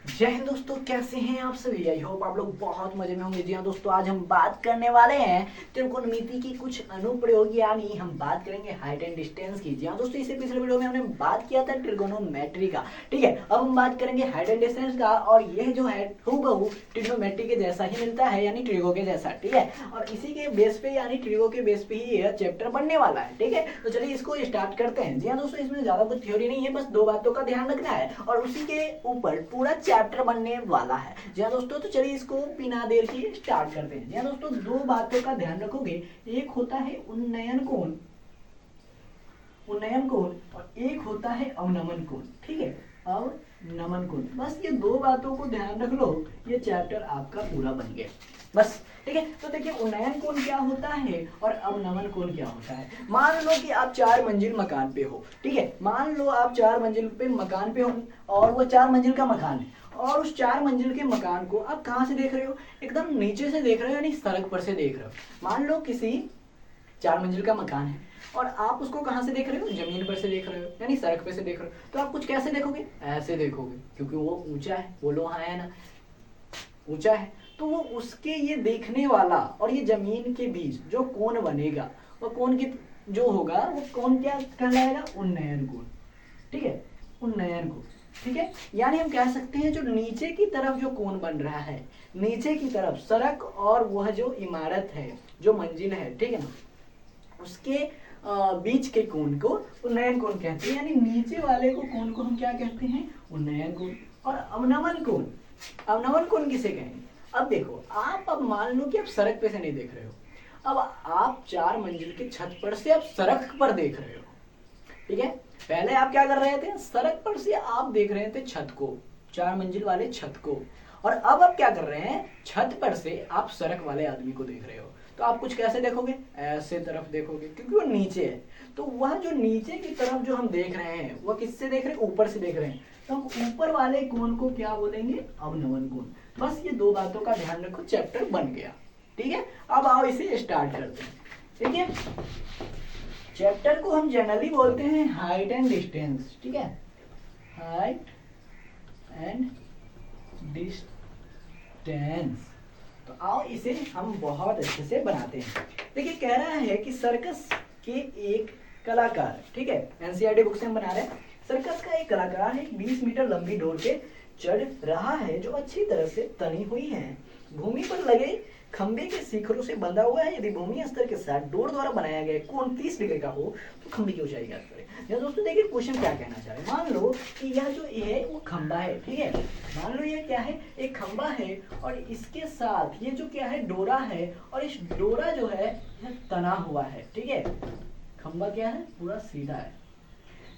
जय हिंद दोस्तों, कैसे हैं आप सभी। आई होप आप लोग बहुत मजे में होंगे। जी हाँ दोस्तों, आज हम बात करने वाले हैं त्रिकोणमिति की कुछ अनुप्रयोग, यानी हम बात करेंगे हाइट एंड डिस्टेंस की। जी हाँ दोस्तों, इससे पिछले वीडियो में हमने बात किया था ट्रिगोनोमेट्री का। ठीक है, अब हम बात करेंगे हाइट एंड डिस्टेंस का, और यह जो है हूबहू ट्रिग्नोमेट्री के जैसा ही मिलता है, यानी ट्रिगो के जैसा। ठीक है, और इसी के बेस पे यानी ट्रिगो के बेस पे ही यह चैप्टर बनने वाला है। ठीक है, तो चलिए इसको स्टार्ट करते हैं। जी हाँ दोस्तों, इसमें ज्यादा कुछ थ्योरी नहीं है, बस दो बातों का ध्यान रखना है और उसी के ऊपर पूरा चैप्टर बनने वाला है। जी हाँ दोस्तों, तो चलिए इसको बिना देर के स्टार्ट करते हैं। जी हाँ दोस्तों, दो बातों का ध्यान रखोगे, एक होता है उन्नयन कोण, उन्नयन कोण, और एक होता है अवनमन कोण। ठीक है, अवनमन कोण, बस ये दो बातों को ध्यान रख लो, ये चैप्टर आपका पूरा बन गया बस। ठीक है, तो देखिए उन्नयन कोण क्या होता है और अवनमन कोण क्या होता है। मान लो कि आप 4 मंजिल मकान पे हो। ठीक है, मान लो आप 4 मंजिल पे मकान पे हो और वो 4 मंजिल का मकान है, और उस 4 मंजिल के मकान को आप कहाँ से देख रहे हो, एकदम नीचे से देख रहे हो, यानी सड़क पर से देख रहे हो। मान लो किसी 4 मंजिल का मकान है और आप उसको कहाँ से देख रहे हो, जमीन पर से देख रहे हो, यानी सड़क पे से देख रहे हो। तो आप कुछ कैसे देखोगे, ऐसे देखोगे, क्योंकि वो ऊंचा है, वो लोहा है ना, ऊंचा है। तो वो उसके ये देखने वाला और ये जमीन के बीच जो कोण बनेगा, वो कोण की जो होगा वो कोण क्या कहलाएगा, उन्नयन कोण। ठीक है, उन्नयन कोण। ठीक है, यानी हम कह सकते हैं जो नीचे की तरफ जो कोण बन रहा है, नीचे की तरफ सड़क और वह जो इमारत है, जो मंजिल है, ठीक है ना, उसके बीच के कोण को उन्नयन कोण कहते हैं। यानी नीचे वाले को कोण को हम क्या कहते हैं, उन्नयन कोण। और अवनमन कोण, अवनमन कोण किसे कहेंगे। अब देखो, आप अब मान लो कि आप सड़क पे से नहीं देख रहे हो, अब आप 4 मंजिल के छत पर से आप सड़क पर देख रहे हो। ठीक है, पहले आप क्या कर रहे थे, सड़क पर से आप देख रहे थे छत को, 4 मंजिल वाले छत को, और अब आप क्या कर रहे हैं, छत पर से आप सड़क वाले आदमी को देख रहे हो। तो आप कुछ कैसे देखोगे, ऐसे तरफ देखोगे, क्योंकि वो नीचे है। तो वह जो नीचे की तरफ जो हम देख रहे हैं, वह किससे देख रहे हैं, ऊपर से देख रहे हैं। तो हम ऊपर वाले कोण को क्या बोलेंगे, अवनमन कोण। बस ये दो बातों का ध्यान रखो, चैप्टर बन गया। ठीक है, अब आओ इसे स्टार्ट करते हैं। ठीक है, चैप्टर को हम जनरली बोलते हैं हाइट एंड डिस्टेंस। ठीक है, हाइट एंड डिस्टेंस। तो आओ इसे हम बहुत अच्छे से बनाते हैं। देखिए, कह रहा है कि सर्कस के एक कलाकार, ठीक है, एनसीईआरटी बुक से हम बना रहे हैं, सर्कस का एक कलाकार है, 20 मीटर लंबी डोर के चढ़ रहा है, जो अच्छी तरह से तनी हुई है, भूमि पर लगे खंबे के शिखरों से बंधा हुआ है। यदि भूमि स्तर के साथ डोर द्वारा बनाया गया कोण 30 डिग्री का हो तो खंबे की ऊंचाई ज्ञात करें। या दोस्तों देखिए, क्वेश्चन क्या कहना चाह रहे हैं। मान लो कि यह जो है वो खंबा है। ठीक है, मान लो ये क्या है, एक खंबा है, और इसके साथ ये जो क्या है, डोरा है, और इस डोरा जो है यह तना हुआ है। ठीक है, खंबा क्या है, पूरा सीधा है,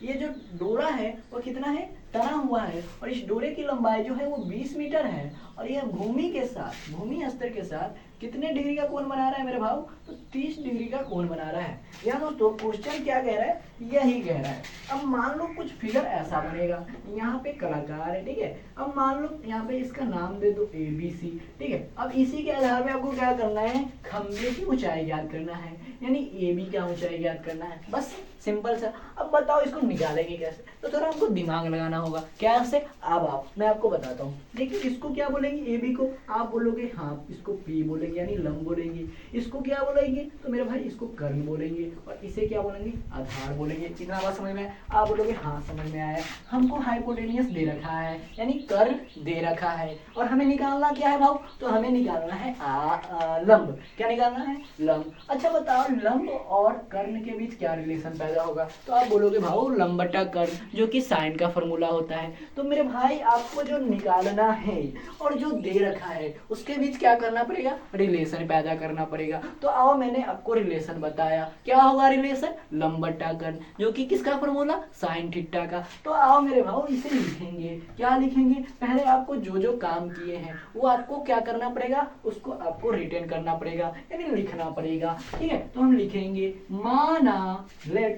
ये जो डोरा है वो कितना है, तना हुआ है, और इस डोरे की लंबाई जो है वो 20 मीटर है, और यह भूमि के साथ, भूमि स्तर के साथ कितने डिग्री का कोण बना रहा है मेरे भाव, तो 30 डिग्री का कोण बना रहा है। यहाँ दोस्तों क्वेश्चन क्या कह रहा है, यही कह रहा है। अब मान लो कुछ फिगर ऐसा बनेगा, यहाँ पे कलाकार है। ठीक है, अब मान लो यहाँ पे इसका नाम दे दो ABC। ठीक है, अब इसी के आधार पे आपको क्या करना है, खंबे की ऊंचाई ज्ञात करना है, यानी AB का ऊंचाई ज्ञात करना है, बस सिंपल सा। अब बताओ इसको निकालेंगे कैसे, तो थोड़ा हमको दिमाग लगाना होगा। कैसे, अब आओ मैं आपको बताता हूँ। देखिए, इसको क्या बोलेंगे, AB को आप बोलोगे, हाँ इसको P बोलेंगे, यानी लंब बोलेंगे। इसको क्या बोलेंगे, तो मेरे भाई इसको कर्ण बोलेंगे, और इसे क्या बोलेंगे, आधार बोलेंगे। इतना बात समझ में आया, आप बोलोगे हाँ समझ में आया। हमको हाइपोटेनियस दे रखा है, यानी कर्ण दे रखा है, और हमें निकालना क्या है भाव, तो हमें निकालना है लंब। क्या निकालना है, लंब। अच्छा बताओ, लंब और कर्ण के बीच क्या रिलेशन पैदा होगा, तो आप बोलोगे भाव लंब बटा कर्ण, जो कि साइन का फॉर्मूला होता है। तो मेरे भाई आपको जो निकालना है और जो दे रखा है उसके बीच क्या करना पड़ेगा, रिलेशन पैदा करना पड़ेगा। तो आओ मैंने आपको रिलेशन बताया, क्या होगा रिलेशन, लंब बटा कर्ण, जो कि किसका फॉर्मूला, साइन थीटा का। तो आओ मेरे भाव इसे लिखेंगे। क्या लिखेंगे, पहले आपको जो जो काम किए हैं वो आपको क्या करना पड़ेगा, उसको आपको रिटेन करना पड़ेगा, यानी लिखना पड़ेगा। ठीक है, तो हम लिखेंगे, माना लेट,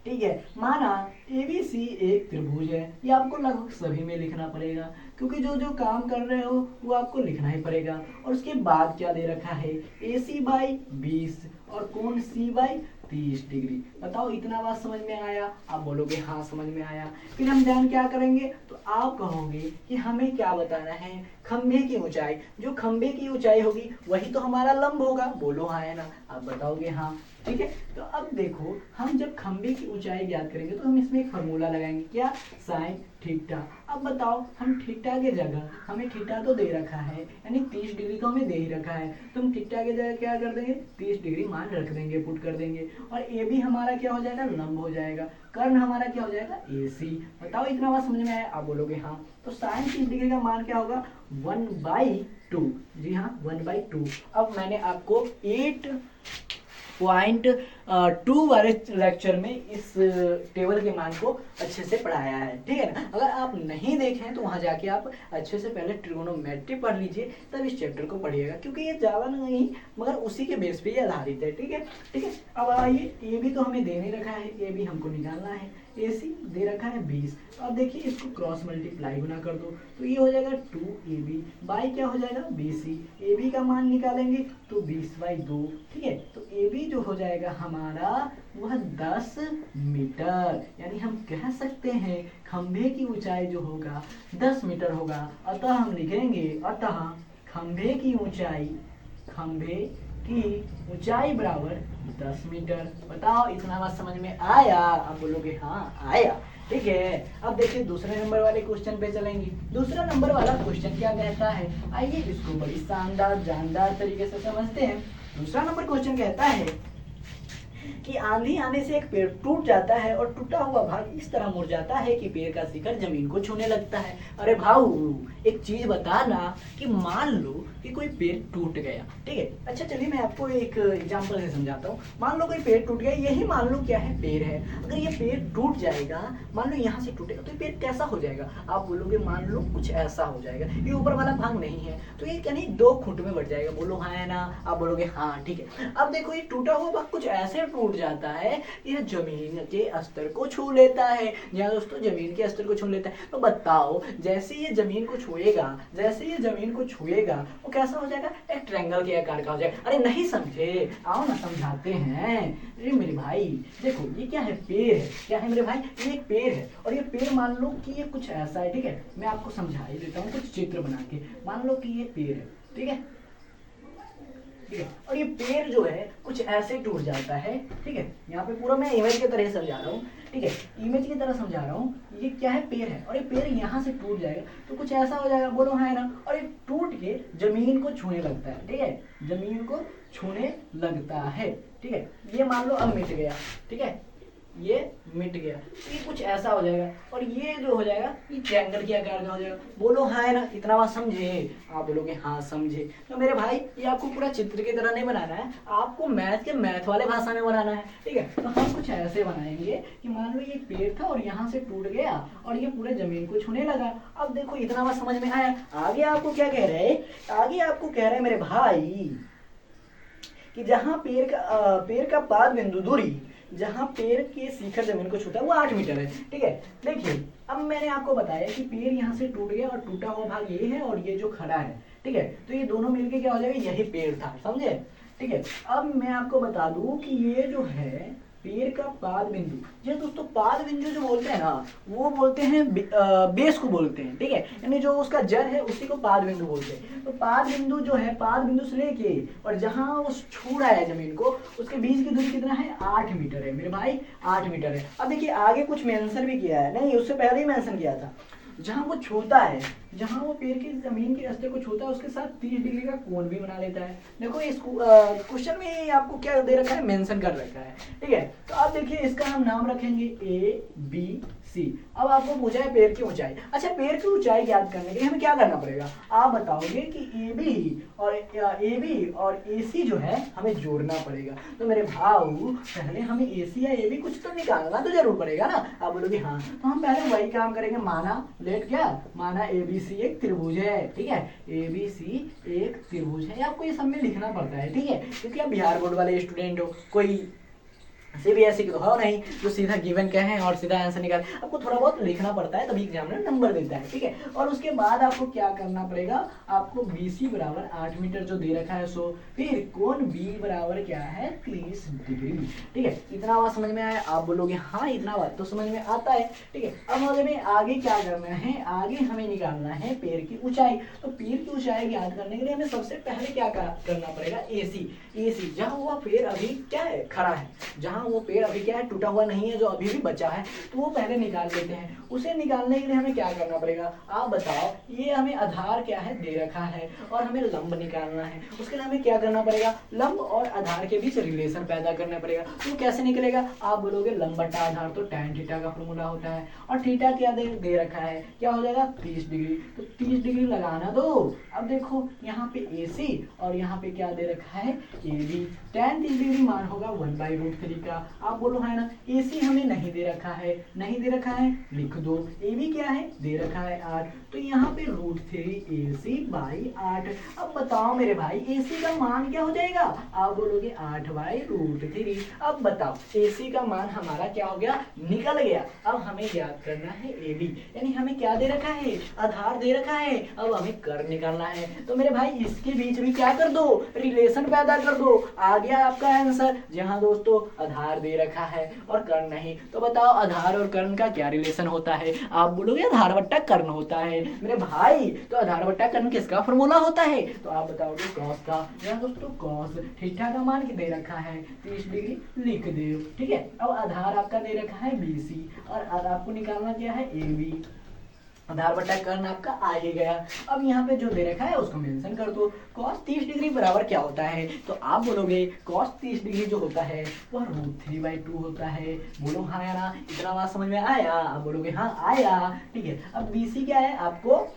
ठीक है, माना ABC एक त्रिभुज है। ये आपको लगभग सभी में लिखना पड़ेगा, क्योंकि जो जो काम कर रहे हो वो आपको लिखना ही पड़ेगा। और उसके बाद क्या दे रखा है, AC बाई 20 और कोण C बाई 30 डिग्री। बताओ इतना बात समझ में आया? आप बोलोगे हाँ समझ में आया। फिर हम ध्यान क्या करेंगे, तो आप कहोगे कि हमें क्या बताना है, खंभे की ऊंचाई। जो खंभे की ऊंचाई होगी वही तो हमारा लंब होगा। बोलो हाँ है ना? आप बताओगे हाँ। ठीक है, तो अब देखो हम जब खंभे की ऊंचाई ज्ञात करेंगे तो हम इसमें एक फॉर्मूला लगाएंगे, क्या? Sine theta. अब बताओ हम थीटा की जगह, हमें थीटा तो दे रखा है यानी 30 डिग्री तो हमें दे ही रखा है, तो हम थीटा की जगह क्या कर देंगे, 30 डिग्री मान रख देंगे, पुट कर देंगे। और ए भी हमारा क्या हो जाएगा, लंब हो जाएगा। कर्ण हमारा क्या हो जाएगा, ए सी। बताओ इतना बात समझ में आया? आप बोलोगे हाँ। तो साइन 30 डिग्री का मान क्या होगा, 1/2। जी हाँ 1/2। अब मैंने आपको 8.2 वाले लेक्चर में इस टेबल के मान को अच्छे से पढ़ाया है, ठीक है ना? अगर आप नहीं देखें तो वहां जाके आप अच्छे से पहले ट्रिगोनोमेट्री पढ़ लीजिए, तब इस चैप्टर को पढ़िएगा, क्योंकि ये ज़्यादा नहीं मगर उसी के बेस पे ये आधारित है। ठीक है, ठीक है। अब आइए, ए भी तो हमें दे नहीं रखा है, ए भी हमको निकालना है। ए सी दे रखा है 20। तो अब देखिए इसको क्रॉस मल्टीप्लाई गुना कर दो तो ये हो जाएगा 2ab बाई क्या हो जाएगा, bc। ए बी का मान निकालेंगे तो 20/2। ठीक है, तो ए बी जो हो जाएगा हमारा वह 10 मीटर, यानी हम कह सकते हैं खंभे की ऊंचाई जो होगा 10 मीटर होगा। अतः हम लिखेंगे, अतः खंभे की ऊंचाई, खंभे की ऊंचाई बराबर 10 मीटर। बताओ इतना बात समझ में आया? आप बोलोगे हाँ आया। ठीक है, अब देखिए दूसरे नंबर वाले क्वेश्चन पे चलेंगे। दूसरा नंबर वाला क्वेश्चन क्या कहता है, आइए इसको बड़ी शानदार जानदार तरीके से समझते हैं। दूसरा नंबर क्वेश्चन कहता है कि आंधी आने से एक पेड़ टूट जाता है और टूटा हुआ भाग इस तरह मुड़ जाता है कि पेड़ का शिखर जमीन को छूने लगता है। अरे भाऊ एक चीज बताना कि मान लो कि कोई पेड़ टूट गया, ठीक है। अच्छा चलिए मैं आपको एक एग्जांपल से समझाता हूँ। मान लो कोई पेड़ टूट गया, यही मान लो क्या है, पेड़ है। अगर ये पेड़ टूट जाएगा, मान लो यहाँ से टूटेगा तो ये पेड़ कैसा हो जाएगा? आप बोलोगे मान लो कुछ ऐसा हो जाएगा, ये ऊपर वाला भाग नहीं है तो ये यानी 2 खुट में बढ़ जाएगा। बोलो हाँ है ना? आप बोलोगे हाँ। ठीक है, अब देखो ये टूटा हुआ भाग कुछ ऐसे टूट जाता है, ये जमीन के स्तर को छू लेता है। या दोस्तों जमीन के स्तर को छू लेता है, तो बताओ जैसे ये जमीन को छुएगा, जैसे ये जमीन को छुएगा वो कैसा हो जाएगा, एक ट्रायंगल के आकार का हो जाएगा। अरे नहीं समझे, आओ ना समझाते हैं। अरे मेरे भाई देखो ये क्या है, पेड़ है। क्या है मेरे भाई, ये एक पेड़ है और ये पेड़ मान लो कि ये कुछ ऐसा है। ठीक है, मैं आपको समझा ही देता हूँ कुछ चित्र बना के। मान लो कि ये पेड़ है, ठीक है, ठीक है, और ये पेड़ जो है कुछ ऐसे टूट जाता है। ठीक है, यहाँ पे पूरा मैं इमेज की तरह समझा रहा हूँ। ठीक है, इमेज की तरह समझा रहा हूँ। ये क्या है, पेड़ है और ये पेड़ यहाँ से टूट जाएगा तो कुछ ऐसा हो जाएगा। बोलो है ना? और ये टूट के जमीन को छूने लगता है। ठीक है, जमीन को छूने लगता है। ठीक है, ये मान लो अब मिट गया। ठीक है, ये मिट गया, ये कुछ ऐसा हो जाएगा और ये जो हो जाएगा ये ट्रायंगल के आकार का हो जाएगा। बोलो हाँ है ना? इतना बात समझे? आप बोलोगे हाँ समझे। तो मेरे भाई ये आपको पूरा चित्र की तरह नहीं बनाना है, आपको मैथ के मैथ वाले भाषा में बनाना है। ठीक है, तो हम कुछ ऐसे बनाएंगे कि मान लो ये पेड़ था और यहाँ से टूट गया और ये पूरे जमीन को छूने लगा। अब देखो इतना बात समझ में आया? आगे आपको क्या कह रहे हैं, आगे आपको कह रहे हैं मेरे भाई कि जहाँ पेड़ का पाद बिंदु दूरी, जहाँ पेड़ के शिखर जमीन को छूता है वो 8 मीटर है। ठीक है, देखिए अब मैंने आपको बताया कि पेड़ यहाँ से टूट गया और टूटा हुआ भाग ये है और ये जो खड़ा है। ठीक है, तो ये दोनों मिलके क्या हो जाएगा, यही पेड़ था। समझे? ठीक है, अब मैं आपको बता दूं कि ये जो है पेड़ का पाद बिंदु, ये दोस्तों पाद बिंदु जो बोलते हैं ना वो बोलते हैं बेस को बोलते हैं। ठीक है, यानी जो उसका जड़ है उसी को पाद बिंदु बोलते हैं। तो पाद बिंदु जो है, पाद बिंदु से लेके और जहां वो छू रहा है जमीन को, उसके बीच की दूरी कितना है, 8 मीटर है मेरे भाई, 8 मीटर है। अब देखिए आगे कुछ मेंशन भी किया है, नहीं उससे पहले ही मेंशन किया था, जहां वो छूता है, जहां वो पेड़ की जमीन के स्तर को छूता है उसके साथ 30 डिग्री का कोण भी बना लेता है। देखो इस क्वेश्चन में आपको क्या दे रखा है, मेंशन कर रखा है। ठीक है, तो आप देखिए इसका हम नाम रखेंगे ABC। अब आपको पूछा है पेड़ की ऊंचाई। अच्छा पेड़ की ऊंचाई ज्ञात करने के लिए हमें क्या करना पड़ेगा? आप बताओगे कि AB और AC जो है हमें जोड़ना पड़ेगा। तो मेरे भाऊ पहले हमें AC या AB कुछ तो निकालना तो जरूर पड़ेगा ना। आप बोलोगे हाँ, तो हम पहले वही काम करेंगे। माना लेट क्या, माना ABC एक त्रिभुज है। ठीक है, ABC एक त्रिभुज है। आपको ये सब में लिखना पड़ता है। ठीक है, क्योंकि आप बिहार बोर्ड वाले स्टूडेंट हो, कोई सीबीएसई की तो हो नहीं जो सीधा गिवन कहें और सीधा आंसर निकाल, आपको थोड़ा बहुत लिखना पड़ता है तभी एग्जामिनर नंबर देता है, ठीक है। और उसके बाद आपको क्या करना पड़ेगा, आपको बीसी बराबर 8 मीटर जो दे रखा है सो, फिर कोण बी बराबर क्या है 30 डिग्री, ठीक है। इतना बात समझ में आया, आप बोलोगे हाँ इतना बात तो समझ में आता है, ठीक है। अब हमें आगे क्या करना है, आगे हमें निकालना है पैर की ऊंचाई। तो पैर की ऊंचाई ज्ञात करने के लिए हमें सबसे पहले क्या करना पड़ेगा, एसी जहाँ हुआ पैर अभी क्या है खड़ा है, जहाँ वो पेड़ अभी क्या है टूटा हुआ नहीं है, जो अभी भी बचा है तो वो पहले निकाल लेते हैं। उसे निकालने के लिए हमें क्या करना पड़ेगा, आप बताओ। ये हमें आधार क्या है दे रखा है और हमें लंब निकालना है, उसके लिए हमें क्या करना पड़ेगा, लंब और आधार के बीच रिलेशन पैदा करना पड़ेगा। तो कैसे निकलेगा, आप बोलोगे लंब बटा आधार, तो tan थीटा का फॉर्मूला होता है और थीटा क्या दे रखा है, क्या हो जाएगा 30 डिग्री। तो 30 डिग्री लगाना दो। अब देखो यहाँ पे AC और यहाँ पे क्या दे रखा है AB। tan 30 डिग्री मान होगा 1/√3 का। आप बोलो है ना, AC हमें नहीं दे रखा है, नहीं दे रखा है लिख दो। AB क्या है दे रखा है 8, तो यहाँ पे √3 AC/8। अब बताओ मेरे भाई AC का मान क्या हो जाएगा, आप बोलोगे 8/√3। अब बताओ AC का मान हमारा क्या हो गया, निकल गया। अब हमें याद करना है AB, यानी हमें क्या दे रखा है, आधार दे रखा है। अब हमें कर निकालना है, तो मेरे भाई इसके बीच भी क्या कर दो, रिलेशन पैदा कर दो। आ गया आपका आंसर। जहां दोस्तों आधार दे रखा है और कर्ण नहीं, तो बताओ आधार और कर्ण का क्या रिलेशन होता है, आप बोलोगे आधार बट्टा कर्ण होता है। मेरे भाई तो आधार बट्टा कर्ण किसका फॉर्मूला होता है, तो आप बताओगे कॉस का। यहाँ दोस्तों कॉस थीटा का मान दे रखा है 30 डिग्री लिख दो, ठीक है। अब आधार आपका दे रखा है BC और आपको निकालना क्या है AB। आधार बटा कर्ण आपका आ ही गया। अब यहाँ पे जो दे रखा है उसको मेंशन कर दो। cos 30 डिग्री बराबर क्या होता है, तो आप बोलोगे cos 30 डिग्री जो होता है वह √3/2 होता है। बोलो हाँ या ना, इतना बात समझ में आया, आप बोलोगे हाँ आया, ठीक है। अब BC क्या है आपको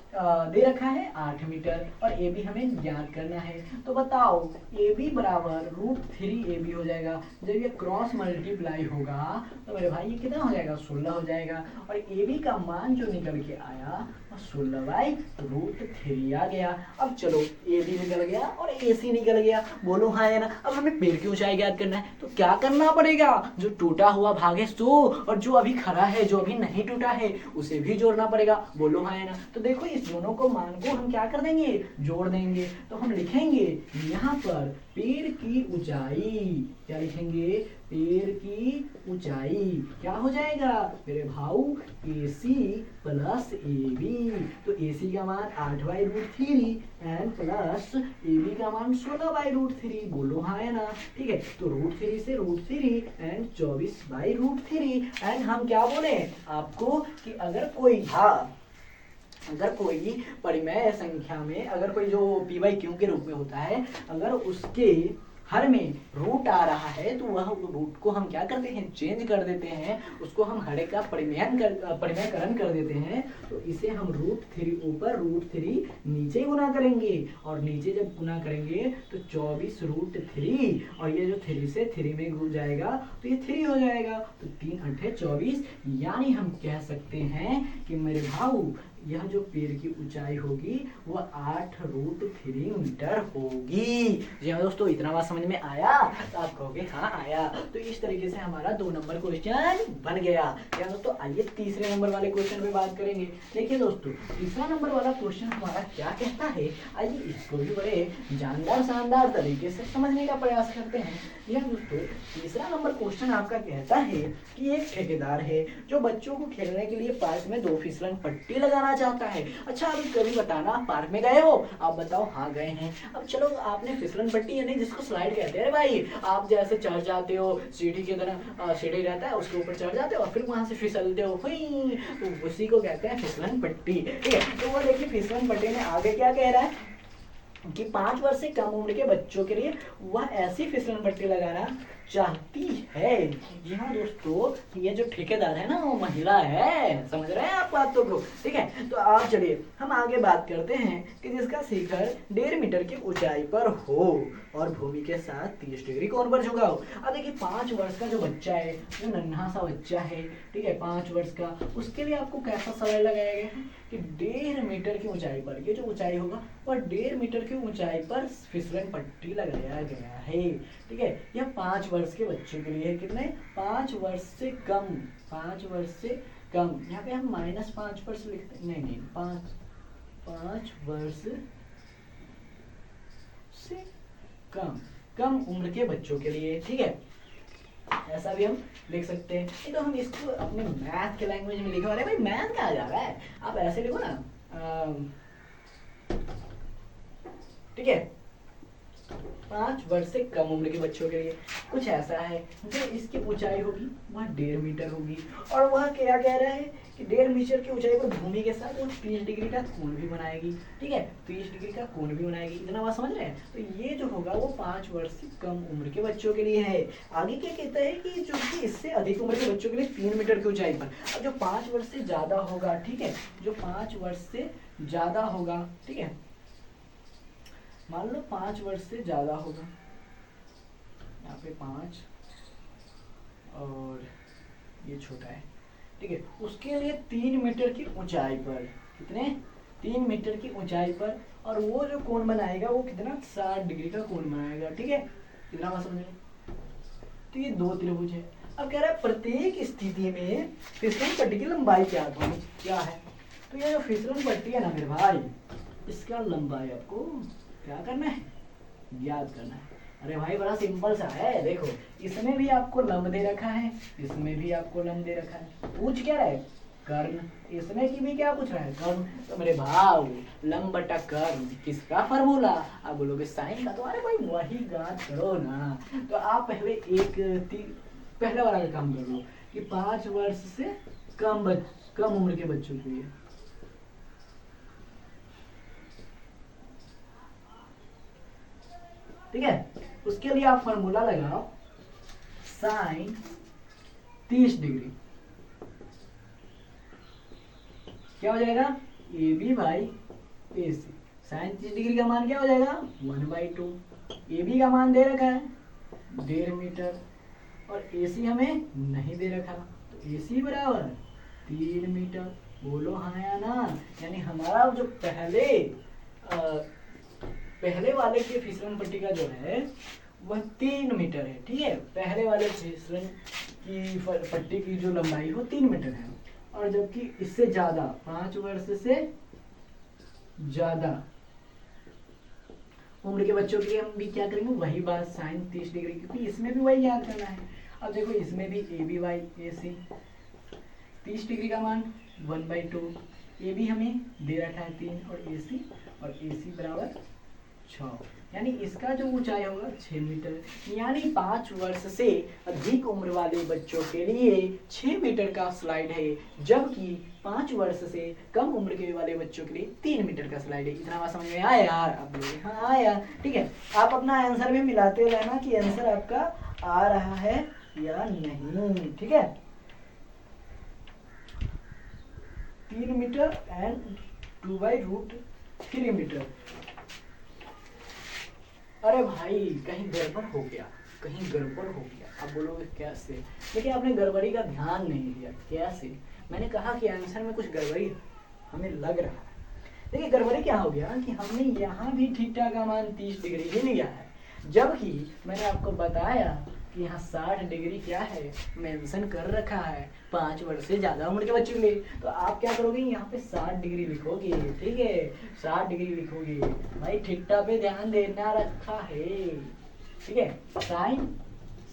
दे रखा है 8 मीटर और AB हमें ज्ञात करना है। तो बताओ AB बराबर √3AB हो जाएगा। जब ये क्रॉस मल्टीप्लाई होगा तो मेरे भाई ये कितना हो जाएगा 16 हो जाएगा और AB का मान जो निकल के आया 16/√3 आ गया। अब चलो AB निकल गया और AC निकल गया, बोलो हाँ या ना। अब हमें पेड़ की ऊंचाई ज्ञात करना है, तो क्या करना पड़ेगा, जो टूटा हुआ भाग है सो और जो अभी खड़ा है जो अभी नहीं टूटा है उसे भी जोड़ना पड़ेगा, बोलो हाँ या ना। तो देखो इस दोनों को मान को हम क्या कर देंगे, जोड़ देंगे। तो हम लिखेंगे यहाँ पर पेड़ की ऊंचाई, क्या लिखेंगे, पेड़ की ऊंचाई क्या हो जाएगा मेरे भाऊ AC प्लस AB। तो AC का मान 8/√3 एंड प्लस AB का मान 16/√3, बोलो हाँ है ना, ठीक है। तो √3 से √3 एंड 24/√3 एंड हम क्या बोले आपको कि अगर कोई परिमेय संख्या में अगर कोई जो p/q के रूप में होता है, अगर उसके हर में रूट आ रहा है तो वह रूट को हम क्या करते हैं, चेंज कर देते हैं, उसको हम हर का परिमेयकरण कर देते हैं। तो इसे हम √3 ऊपर √3 नीचे गुना करेंगे और नीचे जब गुना करेंगे तो 24√3 और ये जो 3 से 3 में घुस जाएगा तो ये 3 हो जाएगा। तो 3 8 24, यानी हम कह सकते हैं कि मेरे भाऊ यह जो पेड़ की ऊंचाई होगी वह 8√3 मीटर होगी। जी हाँ दोस्तों, इतना बात समझ में आया, तो आप कहोगे हाँ आया। तो इस तरीके से हमारा 2 नंबर क्वेश्चन बन गया। क्या दोस्तों, आइए तीसरे नंबर वाले क्वेश्चन पे बात करेंगे। देखिए दोस्तों, तीसरा नंबर वाला क्वेश्चन हमारा क्या कहता है, आइए इसको भी बड़े जानदार शानदार तरीके से समझने का प्रयास करते हैं। यह दोस्तों तीसरा नंबर क्वेश्चन आपका कहता है कि एक ठेकेदार है जो बच्चों को खेलने के लिए पार्क में 2 फिसलन पट्टी लगाना चाहता है। अच्छा, अभी कभी बताना आप पार्क में गए हो, आप बताओ हाँ गए हैं। अब चलो आपने फिसलन पट्टी यानी जिसको स्लाइड कहते हैं भाई, आप जैसे चढ़ जाते हो सीढ़ी की तरह, सीढ़ी रहता है उसके ऊपर चढ़ जाते हो और फिर वहां से फिसलते हो, तो उसी को कहते हैं फिसलन पट्टी, ठीक है। तो वो देखिए फिसलन पट्टी में आगे क्या कह रहा है कि 5 वर्ष से कम उम्र के बच्चों के लिए वह ऐसी फिसलन पट्टी लगाना चाहती है। जी हाँ दोस्तों, ये जो ठेकेदार है ना वो महिला है, समझ रहे हैं आप बातों को, ठीक है। तो आप चलिए हम आगे बात करते हैं कि जिसका शिखर 1.5 मीटर की ऊंचाई पर हो और भूमि के साथ 30 डिग्री कोण पर झुका हो। अब देखिए 5 वर्ष का जो बच्चा है, जो नन्हा सा बच्चा है, ठीक है, 5 वर्ष का, उसके लिए आपको कैसा सवाल लगाया गया है कि 1.5 मीटर की ऊंचाई पर, ये जो ऊंचाई होगा वह 1.5 मीटर की ऊंचाई पर फिसलन पट्टी लगाया गया है, ठीक है। यह 5 वर्ष के बच्चों के लिए, कितने, 5 वर्ष से कम, 5 वर्ष से कम। यहाँ पे हम -5% लिखते हैं, नहीं, 5 वर्ष से कम उम्र के बच्चों के लिए, ठीक है, ऐसा भी हम लिख सकते हैं। नहीं तो हम इसको अपने मैथ के लैंग्वेज में लिखा, अरे भाई मैथ कहाँ जा रहा है, आप ऐसे लिखो ना, ठीक है, 5 वर्ष से कम उम्र के बच्चों के लिए कुछ ऐसा है, जो इसकी ऊंचाई होगी वह 1.5 मीटर होगी, और वह क्या कह रहा है कि 1.5 मीटर की ऊंचाई पर भूमि के साथ वो 30 डिग्री का कोण भी बनाएगी, ठीक है, 30 डिग्री का कोण भी बनाएगी। इतना बात समझ रहे हैं? तो ये जो होगा वो 5 वर्ष से कम उम्र के बच्चों के लिए है। आगे क्या कहता है कि जो कि इससे अधिक उम्र के बच्चों के लिए 3 मीटर की ऊंचाई पर, और जो 5 वर्ष से ज्यादा होगा, ठीक है, जो 5 वर्ष से ज्यादा होगा, ठीक है, मान लो 5 वर्ष से ज्यादा होगा, यहाँ पे 5 और ये छोटा है, ठीक है, उसके लिए 3 मीटर की ऊंचाई पर, कितने, 3 मीटर की ऊंचाई पर, और वो जो कोण बनाएगा वो कितना, 60 डिग्री का कोण बनाएगा, ठीक है, कितना बात समझ रहे? तो ये 2 त्रिभुज है। अब कह रहा है प्रत्येक स्थिति में फिसलन पट्टी की लंबाई क्या है। तो ये जो फिसलन पट्टी है ना मेरे भाई, इसका लंबाई आपको क्या करना है, याद करना है। अरे भाई बड़ा सिंपल सा है, देखो इसमें भी आपको लंब दे रखा है, इसमें भी आपको लंब दे रखा है, पूछ क्या रहा है, कर्ण, इसमें की भी क्या पूछ रहा है, कर्ण। तो मेरे भाई लंब बटा कर्ण किसका फार्मूला, आप बोलोगे साइन का, तो अरे भाई वही याद करो ना। तो आप पहले पहले वाला का काम कर लो कि 5 वर्ष से कम उम्र के बच्चों के लिए, ठीक है, उसके लिए आप फार्मूला लगाओ साइन 30 डिग्री, क्या हो जाएगा, A B by A C. Sine 30 degree का मान क्या हो जाएगा, 1/2। ए बी का मान दे रखा है 1.5 मीटर, और ए सी हमें नहीं दे रखा, तो ए सी बराबर 3 मीटर। बोलो हाँ या ना। यानी हमारा जो पहले वाले की फिसलन पट्टी का जो है वह 3 मीटर है, ठीक है, पहले वाले फिसलन की पट्टी की जो लंबाई वो 3 मीटर है, और जबकि इससे ज्यादा 5 वर्ष से ज्यादा उम्र के बच्चों के लिए हम भी क्या करेंगे, वही बात साइन 30 डिग्री, क्योंकि इसमें भी वही याद करना है। अब देखो इसमें भी A B by A C, 30 degree का मान 1/2, ए बी हमें दे रखा है 3 और ए सी बराबर 6, यानी इसका जो ऊंचाई होगा 6 मीटर। यानी 5 वर्ष से अधिक उम्र वाले बच्चों के लिए 6 मीटर का स्लाइड है, जबकि 5 वर्ष से कम उम्र के वाले बच्चों के लिए 3 मीटर का स्लाइड है। इतना बात समझ में आया यार? आप बोले हाँ आया, ठीक है। आप अपना आंसर भी मिलाते रहना कि आंसर आपका आ रहा है या नहीं, ठीक है। 3 मीटर एंड 2/√3 मीटर। अरे भाई कहीं गड़बड़ हो गया, कहीं गड़बड़ हो गया। आप बोलोगे कैसे? लेकिन आपने गड़बड़ी का ध्यान नहीं दिया। कैसे? मैंने कहा कि आंसर में कुछ गड़बड़ी हमें लग रहा है। देखिए गड़बड़ी क्या हो गया कि हमने यहाँ भी थीटा का मान 30 डिग्री ही लिया है, जबकि मैंने आपको बताया कि यहाँ 60 डिग्री क्या है, मेंशन कर रखा है 5 वर्ष से ज्यादा उम्र के बच्चों के लिए। तो आप क्या करोगे, यहाँ पे 60 डिग्री लिखोगे, ठीक है, 60 डिग्री लिखोगे। भाई थीटा पे ध्यान देना रखा है, ठीक है। साइन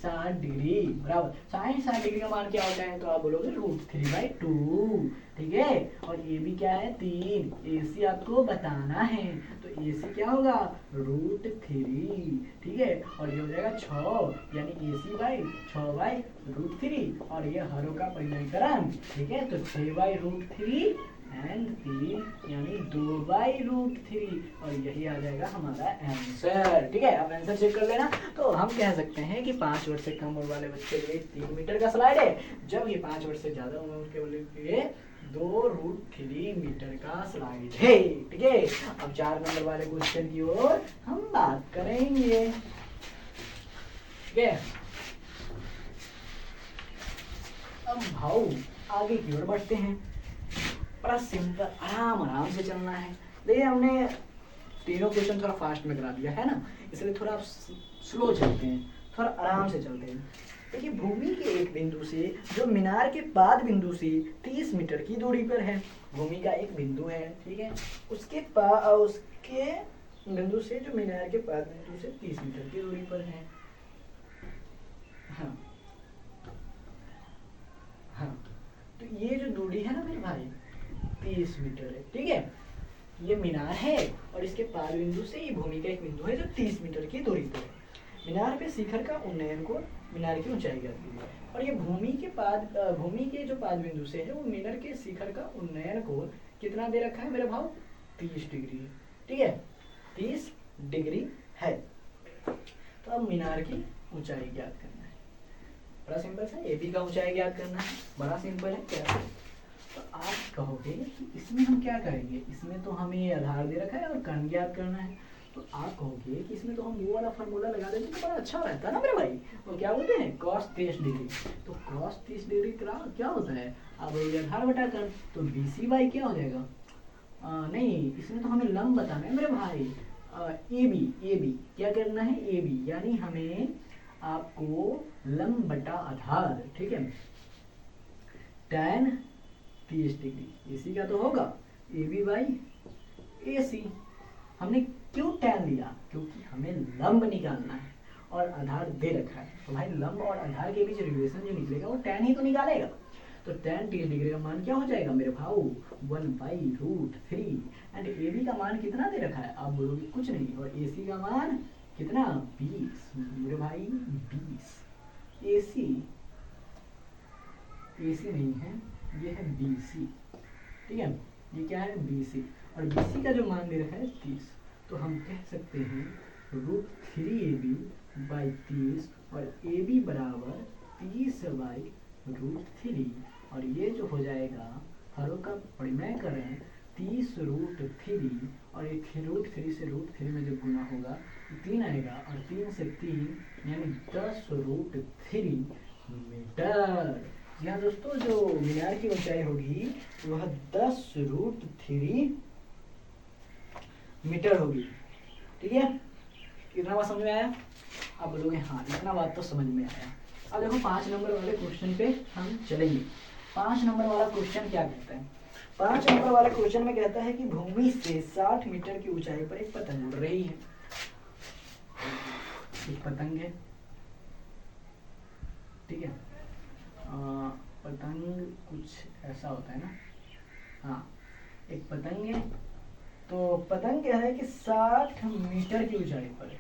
60 डिग्री बराबर, साइन 60 डिग्री का मान क्या होता है, तो आप बोलोगे √3/2, ठीक है। और ये भी क्या है 3, AC आपको बताना है, तो AC क्या होगा √3, ठीक है। और ये हो जाएगा 6, यानी AC/6/√3, और ये हरों का परिणयकरण, ठीक है। तो 6/√3 एंड 3 यानी 2/√3, और यही आ जाएगा हमारा आंसर, ठीक है। आप आंसर चेक कर लेना। तो हम कह सकते हैं कि 5 वर्ष से कम उम्र वाले बच्चे के लिए 3 मीटर का स्लाइड है, जब ये 5 वर्ष से ज्यादा उम्र के लिए 2√3 मीटर का स्लाइड है, ठीक है। अब 4 नंबर वाले क्वेश्चन की ओर हम बात करेंगे, ठीक है। अब भाऊ आगे की ओर बढ़ते हैं। बड़ा सिंपल, आराम से चलना है। देखिए हमने तीनों क्वेश्चन थोड़ा फास्ट में करा दिया है ना, इसलिए थोड़ा आप स्लो चलते हैं, थोड़ा आराम से चलते हैं। देखिए भूमि के एक बिंदु से जो मीनार के पाद बिंदु से 30 मीटर की दूरी पर है। भूमि का एक बिंदु है, ठीक है, उसके बिंदु से जो मीनार के पाद बिंदु से 30 मीटर की दूरी पर है। हाँ हाँ, तो ये जो दूरी है ना मेरे भाई 30 मीटर है, ठीक है। ये मीनार है और इसके पाद बिंदु से ये भूमि का एक बिंदु है जो 30 मीटर की दूरी पर है। मीनार पे शिखर का उन्नयन को मीनार की ऊंचाई कहती है। और ये भूमि के जो पाद बिंदु से है वो मीनार के शिखर का उन्नयन को कितना दे रखा है मेरे भाव 30 डिग्री, ठीक है, 30 डिग्री है। तो अब मीनार की ऊंचाई ज्ञात करना है। बड़ा सिंपल सा, एबी का ऊंचाई ज्ञात करना है, बड़ा सिंपल है। क्या तो आप कहोगे कि इसमें हम क्या करेंगे, इसमें तो हमें आधार दे रखा है और कर्ण ज्ञात करना है। तो आप कहोगे कि इसमें तो हम वो वाला फार्मूला लगा देते तो बड़ा अच्छा रहता है ना मेरे भाई, वो क्या बोलते हैं cos 30 डिग्री। तो cos 30 डिग्री क्या होता है, अब आधार बटा कर्ण, तो BC बाई क्या हो जाएगा, नहीं इसमें तो हमें लंब बताना है मेरे भाई, AB क्या करना है, AB यानी हमें आपको लंब बटा आधार, ठीक है, tan 30 डिग्री AC का तो होगा AB बाई AC। हमने क्यों tan लिया, क्योंकि हमें लंब निकालना है और आधार दे रखा है। तो भाई लंब और आधार के बीच रिलेशन जो निकलेगा वो tan ही तो निकालेगा। तो tan 30 डिग्री का मान क्या हो जाएगा मेरे भाव 1/√3 एंड AB का मान कितना दे रखा है, आप बोलोगे कुछ नहीं, और AC का मान कितना 20 मेरे भाई 20। AC नहीं है, ये है BC, ठीक है, ये क्या है BC, और BC का जो मान दे रखा है 30। तो हम कह सकते हैं √3AB बाई 30 और AB बराबर 30/√3, और ये जो हो जाएगा हरों का परिमेय करें 30√3, और ये √3 से √3 में जब गुना होगा तो 3 आएगा, और 3 से 3 यानी 10√3 मीटर। जी हाँ दोस्तों, जो मीनार की ऊंचाई होगी वह 10√3 मीटर होगी, ठीक है। इतना बात समझ में आया, आप बोलोगे हाँ इतना बात तो समझ में आया। अब देखो 5 नंबर वाले क्वेश्चन पे हम चलेंगे। 5 नंबर वाला क्वेश्चन क्या कहता है, 5 नंबर वाला क्वेश्चन में कहता है कि भूमि से 60 मीटर की ऊंचाई पर एक पतंग उड़ रही है। एक पतंग है, ठीक है, पतंग कुछ ऐसा होता है ना, हाँ एक पतंग है। तो पतंग कह रहा है कि 60 मीटर की ऊंचाई पर,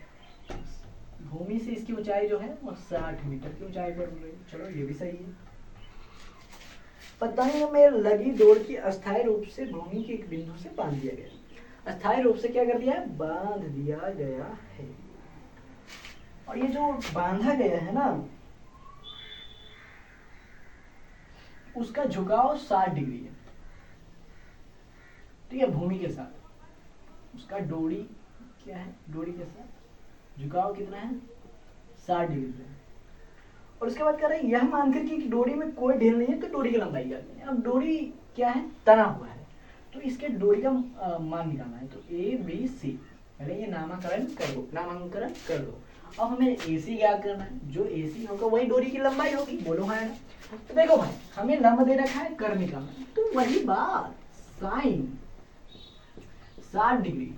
भूमि से इसकी ऊंचाई जो है वो 60 मीटर की ऊंचाई पर उड़ रही है। चलो ये भी सही है। पतंग में लगी डोर की अस्थायी रूप से भूमि के एक बिंदु से बांध दिया गया। अस्थायी रूप से क्या कर दिया है, बांध दिया गया है। और ये जो बांधा गया है ना, उसका झुकाव 60 डिग्री है, ठीक है, भूमि के साथ। उसका डोरी क्या है, डोरी के साथ झुकाव कितना है 60 डिग्री है। और उसके बाद कह रहे हैं यह मानकर कि डोरी में कोई ढील नहीं है तो डोरी की लंबाई ज्ञात है। अब डोरी क्या है, तना हुआ है, तो इसके डोरी का मान निकालना है। तो ABC पहले ये नामकरण कर दो। अब हमें AC ज्ञात करना है, जो AC होगा वही डोरी की लंबाई होगी, बोलो हाँ ना। तो देखो भाई हमें लंब दे रखा है, कर्ण निकालना है, तो वही बात साइन 60 डिग्री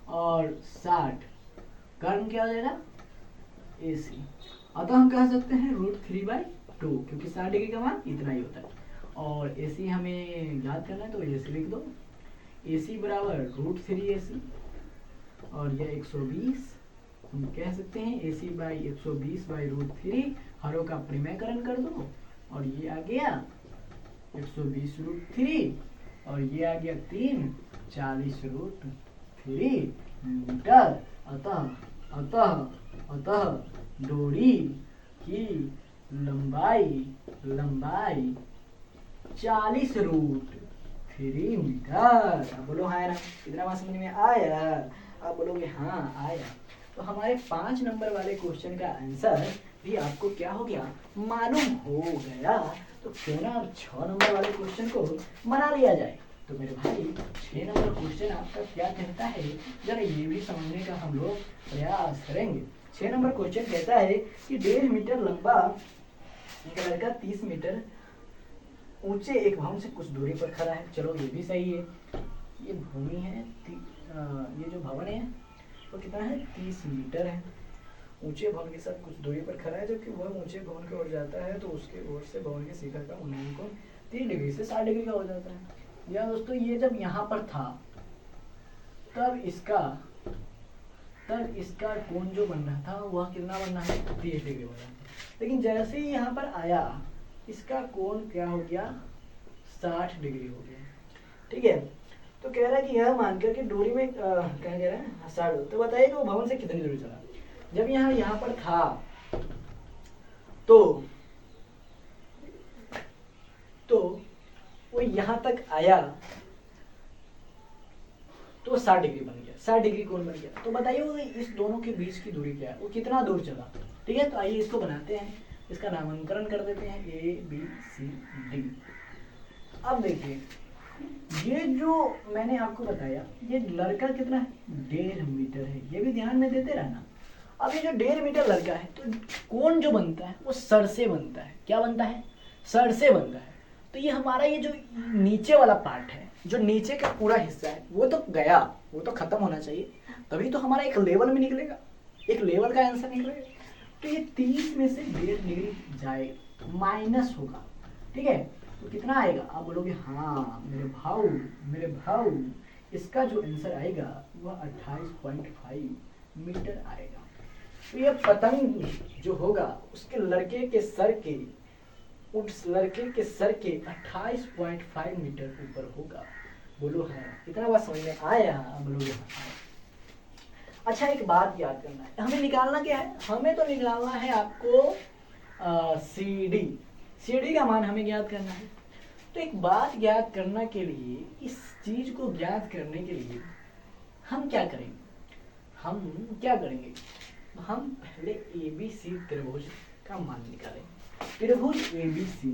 और 60 कर्ण क्या हो जाएगा AC। अतः हम कह सकते हैं √3/2, क्योंकि 60 डिग्री का मान इतना ही होता है। और AC हमें याद करना है तो AC लिख दो, AC बराबर √3AC, और यह 120 हम कह सकते हैं AC बाई 120/√3। हरों का परिमेयकरण कर दो, और ये आ गया 120√3, और ये आ गया 3 40√3 मीटर। अतः डोरी की लंबाई 40√3 मीटर। अब बोलो हाँ ना, इतना बात समझ में आया, आप बोलोगे हाँ आया। तो हमारे 5 नंबर वाले क्वेश्चन का आंसर भी आपको क्या हो गया, मालूम हो गया। तो क्यों ना अब 6 नंबर वाले क्वेश्चन को बना लिया जाए। तो मेरे भाई 6 नंबर क्वेश्चन आपका क्या कहता है, जरा ये भी समझने का हम लोग प्रयास करेंगे। 6 नंबर क्वेश्चन कहता है कि 1.5 मीटर लंबा एक लड़का 30 मीटर ऊंचे एक भवन से कुछ दूरी पर खड़ा है। चलो ये भी सही है। ये भूमि है, ये जो भवन है वो कितना है, 30 मीटर है। ऊंचे भवन के साथ कुछ दूरी पर खड़ा है, जबकि वह ऊंचे भवन की ओर जाता है तो उसके ओर से भवन के शिखर का उन्नयन कोण 30 डिग्री से 60 डिग्री का हो जाता है। या दोस्तों ये जब यहाँ पर था तब इसका कोण जो बन रहा था वह कितना बन रहा है, 30 डिग्री बन रहा था। लेकिन जैसे ही यहाँ पर आया इसका कोण क्या हो गया, 60 डिग्री हो गया। ठीक है, तो कह रहा है कि यह मानकर कि दूरी में क्या कह रहा है 60। तो बताइए कि वो भवन से कितनी दूरी चला। जब यहाँ पर था तो वो यहाँ तक आया तो 60 डिग्री बन गया, 60 डिग्री कोण बन गया। तो बताइए वो इस दोनों के बीच की दूरी क्या है, वो कितना दूर चला। ठीक है, तो आइए इसको बनाते हैं, इसका नामकरण कर देते हैं ABCD। अब देखिए ये जो मैंने आपको बताया ये लड़का कितना है, 1.5 मीटर है। ये भी ध्यान में देते रहना। अब ये जो 1.5 मीटर लड़का है तो कोण जो बनता है वो सर से बनता है। क्या बनता है, सर से बनता है। तो ये हमारा ये जो नीचे वाला पार्ट है, जो नीचे का पूरा हिस्सा है वो तो गया, वो तो खत्म होना चाहिए, तभी तो हमारा एक लेवल में निकलेगा, एक लेवल का आंसर निकलेगा। तो ये 30 में से 1.5 डिग्री जाएगा, माइनस होगा। ठीक है, तो कितना आएगा, आप बोलोगे हाँ मेरे भाऊ इसका जो आंसर आएगा वह 28.5 मीटर आएगा। तो ये पतंग जो होगा उसके लड़के के सर के, उस लड़के के सर के 28.5 मीटर ऊपर होगा। बोलो हाँ, इतना बात समझ में आया, बोलोगे हाँ। अच्छा एक बात याद करना है, हमें निकालना क्या है, हमें तो निकालना है आपको CD का मान हमें ज्ञात करना है। तो एक बात ज्ञात करने के लिए, इस चीज को ज्ञात करने के लिए हम क्या करेंगे, हम पहले ABC त्रिभुज का मान निकालेंगे। त्रिभुज ABC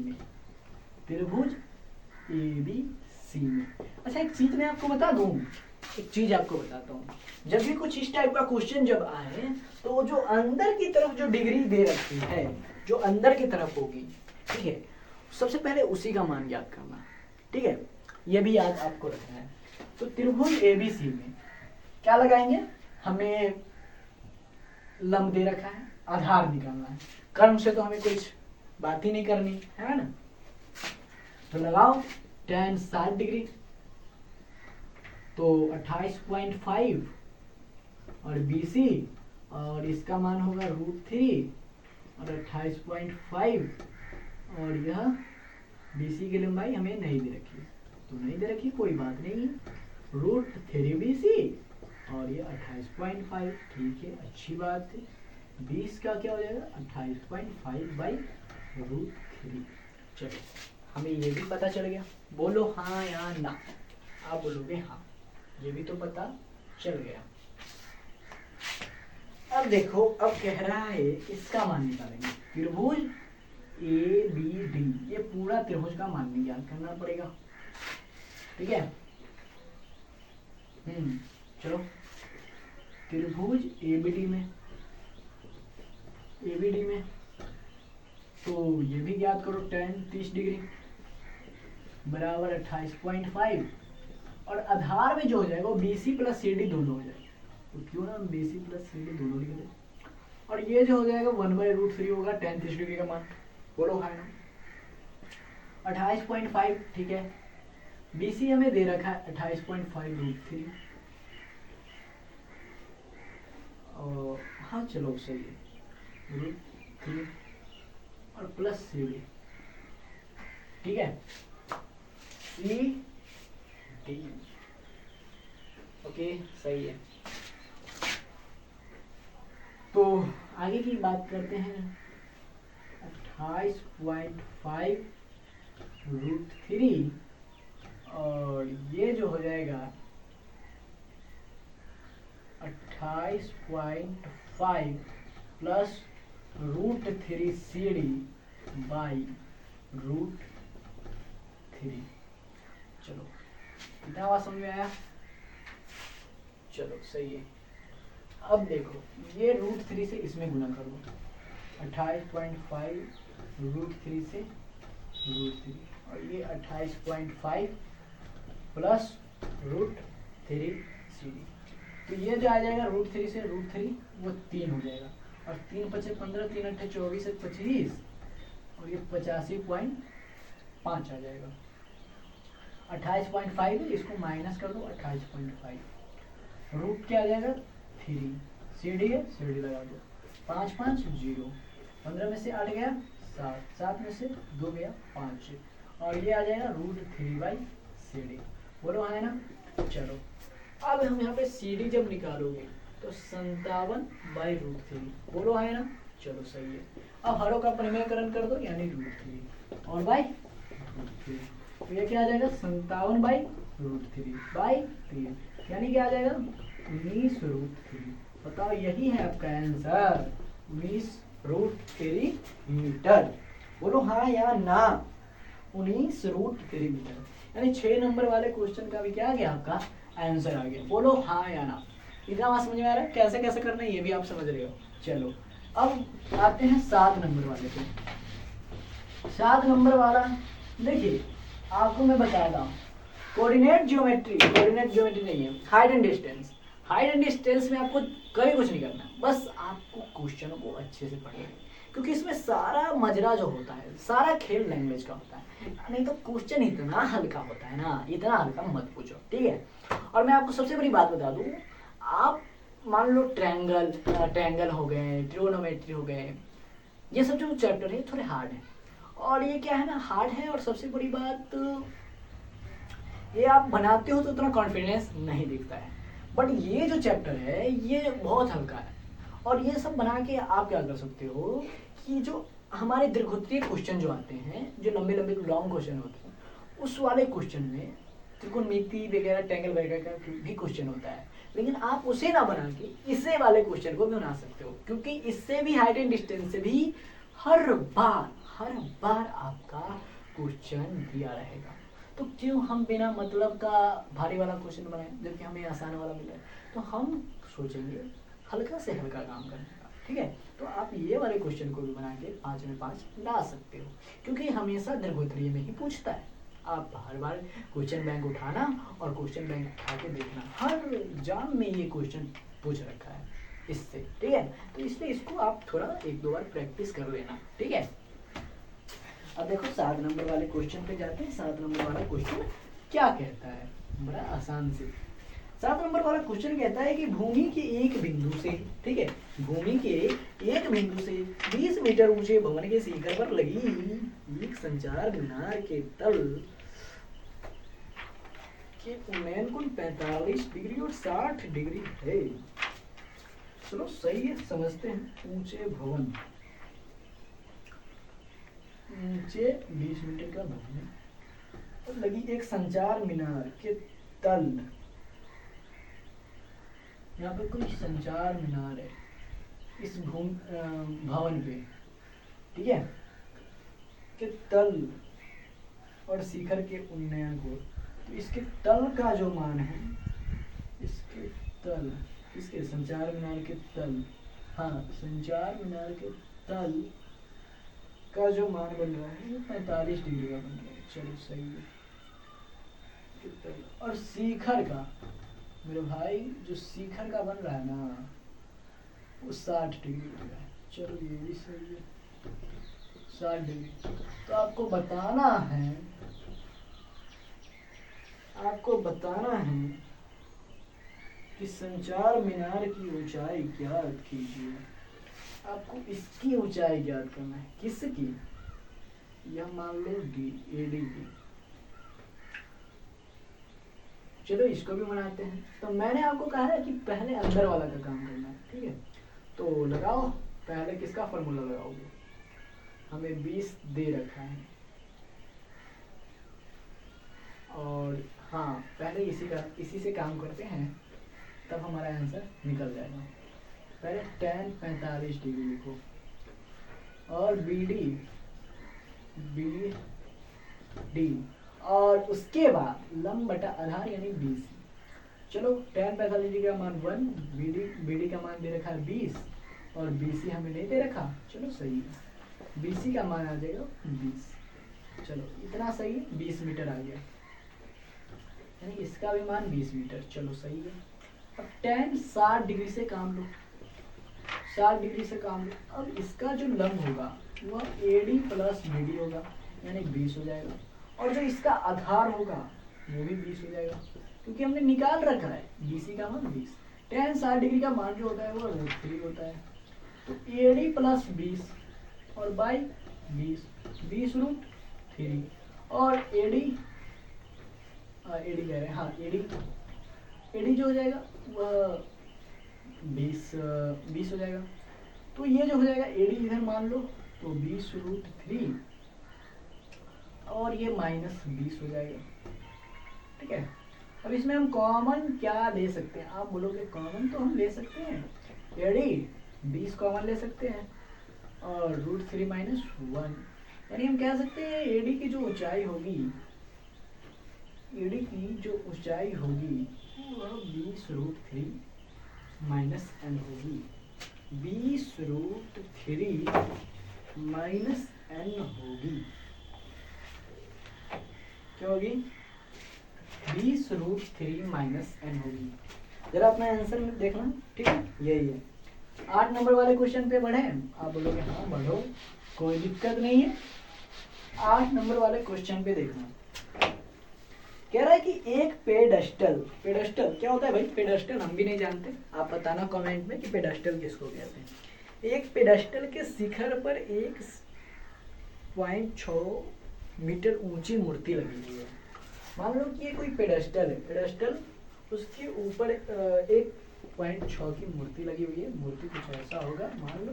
में अच्छा एक चीज मैं आपको बता दूं, एक चीज आपको बताता हूँ। जब भी कुछ इस टाइप का क्वेश्चन जब आए तो जो अंदर की तरफ जो डिग्री दे रखी है, जो अंदर की तरफ होगी, ठीक है, सबसे पहले उसी का मान ज्ञात करना। ठीक है, ये भी याद आपको रखना है। तो त्रिभुज ABC में क्या लगाएंगे, हमें लंब दे रखा है, आधार निकालना है, कर्म से तो हमें कुछ बात ही नहीं करनी है ना। तो लगाओ tan 60 डिग्री तो 28.5 और BC और इसका मान होगा √3 और 28.5 और यह BC की लंबाई हमें नहीं दे रखी, तो नहीं दे रखी कोई बात नहीं, √3 BC और ये 28.5। ठीक है, अच्छी बात है। 20 का क्या हो जाएगा 28.5/√3। चलो हमें ये भी पता चल गया। बोलो हाँ या ना, आप बोलोगे हाँ, ये भी तो पता चल गया। अब देखो, अब कह रहा है इसका मान निकालेंगे, त्रिभुज ABD, ये पूरा त्रिभुज का मान ज्ञात करना पड़ेगा। ठीक है, चलो त्रिभुज ABD में तो ये भी ज्ञात करो, tan 30 डिग्री बराबर 28.5 और आधार में जो हो जाएगा वो BC प्लस CD दोनों हो जाएगा, तो क्यों ना BC प्लस CD दोनों लिख दे। और ये जो हो जाएगा 1/√3 होगा tan 30 डिग्री का मान। बोलो हाँ, 28.5। ठीक है, BC हमें दे रखा है 28.5/√3 और हाँ चलो सही है, √3 और प्लस CD। ठीक है, CD ओके सही है। तो आगे की बात करते हैं, 28.5/√3 और ये जो हो जाएगा 28.5 प्लस √3 CD बाई √3। चलो इतना बात समझ में आया, चलो सही है। अब देखो ये √3 से इसमें गुना कर दो, 28.5 √3 से √3, और ये 28.5 प्लस √3 CD। तो ये जो आ जाएगा √3 से √3 वो 3 हो जाएगा, और 3 पचे 15, 3 अट्ठे 24 से 25, और ये 85.5 आ जाएगा। 28.5 है, इसको माइनस कर दो 28.5, रूट क्या आ जाएगा 3, CD है CD लगा दो, 5 5 0, 15 में से 8 गया 7, 7 में से 2 गया 5, और ये आ जाएगा √3/CD। बोलो है ना। चलो अब हम यहाँ पे CD जब निकालोगे तो 57/√3, बोलो है ना। चलो सही है। अब हरों का परिमेयकरण कर दो, यानी √3 और बाई √3, तो ये क्या आ जाएगा 57/√3/3, यानी क्या आ जाएगा 19√3। बताओ यही है आपका आंसर, 19√3 मीटर। बोलो हाँ या ना, 19√3 मीटर, यानी 6 नंबर वाले क्वेश्चन का भी क्या आ गया आपका आंसर आ गया। बोलो हाँ या ना। इतना बात समझ में आ रहा है, कैसे कैसे करना है ये भी आप समझ रहे हो। चलो अब आते हैं 7 नंबर वाले पे। 7 नंबर वाला देखिए, आपको मैं बता रहा हूँ, कोऑर्डिनेट ज्योमेट्री नहीं है, height and distance. Height and distance में आपको कभी कुछ नहीं करना, बस आपको क्वेश्चनों को अच्छे से पढ़ना है, क्योंकि इसमें सारा मजरा जो होता है, सारा खेल लैंग्वेज का होता है। नहीं तो क्वेश्चन इतना हल्का होता है ना, इतना हल्का मत पूछो, ठीक है। और मैं आपको सबसे बड़ी बात बता दूं, आप मान लो ट्रायंगल हो गए, ट्रिगोनोमेट्री हो गए, ये सब जो चैप्टर है थोड़े हार्ड है, और ये क्या है ना हार्ड है, और सबसे बड़ी बात ये आप बनाते हो तो उतना कॉन्फिडेंस नहीं दिखता है, बट ये जो चैप्टर है ये बहुत हल्का है। और ये सब बना के आप क्या कर सकते हो कि जो हमारे दीर्घोत्तरीय क्वेश्चन जो आते हैं, जो लंबे लंबे लॉन्ग क्वेश्चन होते हैं, उस वाले क्वेश्चन में त्रिकोणमिति वगैरह टैंगल वगैरह का भी क्वेश्चन होता है, लेकिन आप उसे ना बना के इससे वाले क्वेश्चन को भी बना सकते हो, क्योंकि इससे भी हाइट एंड डिस्टेंस से भी हर बार आपका क्वेश्चन दिया रहेगा। तो क्यों हम बिना मतलब का भारी वाला क्वेश्चन बनाएं जबकि हमें आसान वाला मिला है। तो हम सोचेंगे हल्का से हल्का काम करने का, ठीक है। तो आप ये वाले क्वेश्चन को भी बना के 5 में 5 ला सकते हो, क्योंकि हमेशा दीर्घोत्तरीय में ही पूछता है। आप हर बार क्वेश्चन बैंक उठाना और क्वेश्चन बैंक उठा के देखना, हर एग्जाम में ये क्वेश्चन पूछ रखा है इससे, ठीक है। तो इसलिए इसको आप थोड़ा 1-2 बार प्रैक्टिस कर लेना, ठीक है। अब देखो 7 नंबर वाले क्वेश्चन पे जाते हैं। 7 नंबर वाला क्वेश्चन क्या कहता है, बड़ा आसान से। 7 नंबर वाला क्वेश्चन कहता है कि भूमि के एक बिंदु से, ठीक है, भूमि के एक बिंदु से 20 मीटर ऊंचे भवन के शिखर पर लगी एक संचार मीनार के तल के उन्नयन कोण 45 डिग्री और 60 डिग्री है। चलो सही है, समझते हैं। ऊंचे भवन, नीचे 20 मीटर का भवन है और लगी एक संचार मीनार के तल, यहाँ पे कोई संचार मीनार है इस भवन पे, ठीक है, के तल और शिखर के उन्नयन को। तो इसके तल का जो मान है, इसके तल, इसके संचार मीनार के तल, हाँ संचार मीनार के तल का जो मान बन रहा है 45 डिग्री का बन रहा है। चलो सही है। और शिखर का, मेरे भाई जो शिखर का बन रहा है ना वो 60 डिग्री बन रहा है। चलो ये भी सही है, 60 डिग्री। तो आपको बताना है कि संचार मीनार की ऊंचाई ज्ञात कीजिए। आपको इसकी ऊंचाई ज्ञात करना है। किसकी? यह मान लो AD की। चलो इसको भी बनाते हैं। तो मैंने आपको कहा है कि पहले अंदर वाला का काम करना है, ठीक है। तो लगाओ, पहले किसका फॉर्मूला लगाओगे? हमें 20 दे रखा है, और हाँ पहले इसी से काम करते हैं, तब हमारा आंसर निकल जाएगा। पहले tan 45 डिग्री लिखो, और BD और उसके बाद लंब बटा आधार यानी BC। चलो tan 45 डिग्री का मान 1, BD का मान दे रखा है 20 और BC हमें नहीं दे रखा। चलो सही है, BC का मान आ जाएगा 20। चलो इतना सही, 20 मीटर आ गया, यानी इसका भी मान 20 मीटर। चलो सही है। अब tan 60 डिग्री से काम लो, 60 डिग्री से काम लो। अब इसका जो लंब होगा वह AD प्लस BD होगा, यानी 20 हो जाएगा, और जो इसका आधार होगा वो भी 20 हो जाएगा, क्योंकि हमने निकाल रखा है BC का मान 20। tan 60 डिग्री का मान जो होता है वो √3 होता है। तो AD प्लस 20 और बाई 20, 20√3, और AD कह रहे हैं, हाँ AD जो हो जाएगा वह 20 हो जाएगा। तो ये जो हो जाएगा AD इधर मान लो तो 20√3 और ये -20 हो जाएगा, ठीक है। अब इसमें हम कॉमन क्या ले सकते हैं? आप बोलोगे कॉमन तो हम ले सकते हैं AD 20 कॉमन ले सकते हैं और √3 - 1, यानी हम कह सकते हैं AD की जो ऊंचाई होगी, AD की जो ऊंचाई होगी वह 20√3 - n होगी, 20√3 - n होगी। क्या होगी? 20√3 - n होगी। जरा अपना आंसर में देखना, ठीक है, यही है। 8 नंबर वाले क्वेश्चन पे बढ़े? आप बोलोगे हाँ बढ़ो, कोई दिक्कत नहीं है। 8 नंबर वाले क्वेश्चन पे देखना, कह रहा है कि एक पेडेस्टल क्या होता है भाई? पेडेस्टल हम भी नहीं जानते, आप बताना कमेंट में कि पेडेस्टल किसको कहते हैं। एक पेडेस्टल के शिखर पर 1.6 मीटर ऊंची मूर्ति लगी हुई है। मान लो कि ये कोई पेडेस्टल है, पेडेस्टल उसके ऊपर 1.6 की मूर्ति लगी हुई है। मूर्ति कुछ ऐसा होगा, मान लो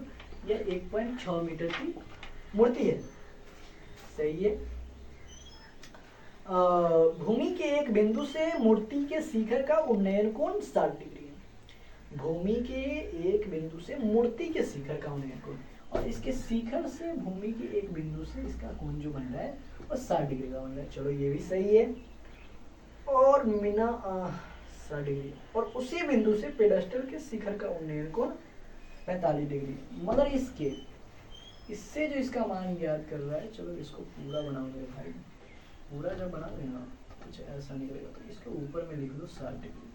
यह 1.6 मीटर की मूर्ति है, सही है। भूमि के एक बिंदु से मूर्ति के शिखर का उन्नयन कोण 60 डिग्री है। भूमि के एक बिंदु से मूर्ति के शिखर का उन्नयन कोण, और इसके शिखर से भूमि के एक बिंदु से इसका कोण जो बन रहा है वो 60 डिग्री का बन रहा है। चलो ये भी सही है। और मीना 60 डिग्री, और उसी बिंदु से पेडेस्टल के शिखर का उन्नयन कोण 45 डिग्री, मगर इससे जो इसका मान ज्ञात कर रहा है। चलो इसको पूरा बनाओगे भाई, पूरा जब बनाओगे ना कुछ ऐसा निकलेगा, तो इसके ऊपर में लिख लो 60 डिग्री।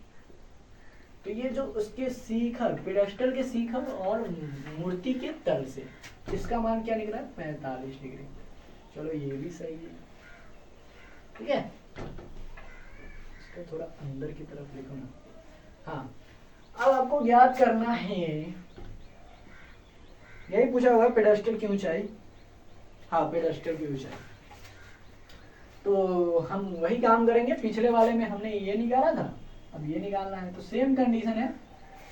तो ये जो उसके शिखर, पेडेस्टल के शिखर और मूर्ति के तल से इसका मान क्या निकला है? 45 डिग्री। चलो ये भी सही है, ठीक है। इसको थोड़ा अंदर की तरफ लिखो ना। हाँ, अब आपको ज्ञात करना है, यही पूछा होगा पेडेस्टल की ऊंचाई। हाँ, पेडेस्टल की ऊंचाई। तो हम वही काम करेंगे, पिछले वाले में हमने ये निकाला था, अब ये निकालना है। तो सेम कंडीशन है,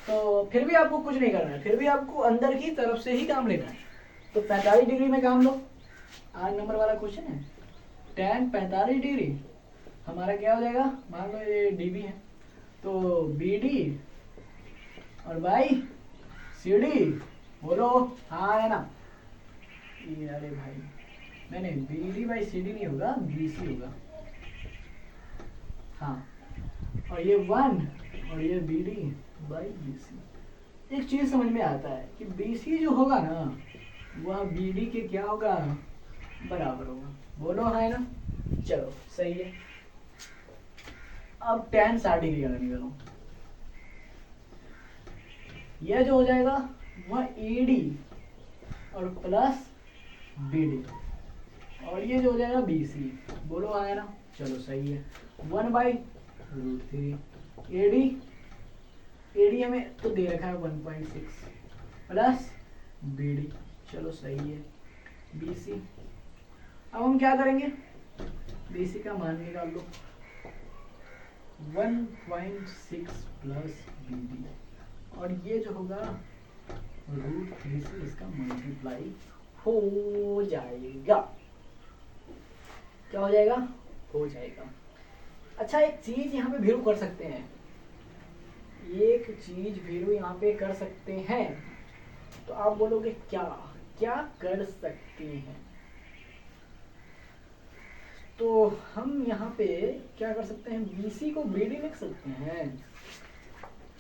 तो फिर भी आपको कुछ नहीं करना है, फिर भी आपको अंदर की तरफ से ही काम लेना है। तो 45 डिग्री में काम लो। 8 नंबर वाला क्वेश्चन है, tan 45 डिग्री हमारा क्या हो जाएगा? मान लो ये DB है, तो BD और बाई CD, बोलो हाँ है ना? ये अरे भाई नहीं, BD बाई CD नहीं होगा, BC होगा। हाँ, और ये 1 और ये BD बाई BC। एक चीज समझ में आता है कि BC जो होगा ना वह BD के क्या होगा? बराबर होगा। बोलो है ना? चलो सही है। अब tan 60 डिग्री का निकालो, यह जो हो जाएगा वह AD और प्लस BD, और ये जो हो जाएगा BC। बोलो है ना? चलो सही है। 1/√3 AD हमें तो दे रखा है 1.6 प्लस BD। चलो सही है। BC, अब हम क्या करेंगे? BC का मान निकाल लो, 1.6 प्लस BD, और ये जो होगा √3 से इसका मल्टीप्लाई हो जाएगा। क्या हो जाएगा? हो जाएगा। अच्छा, एक चीज यहाँ पे भीरू कर सकते हैं, एक चीज भीरू यहाँ पे कर सकते हैं। तो आप बोलोगे क्या क्या कर सकते हैं? तो हम यहाँ पे क्या कर सकते हैं, BC को BD लिख सकते हैं।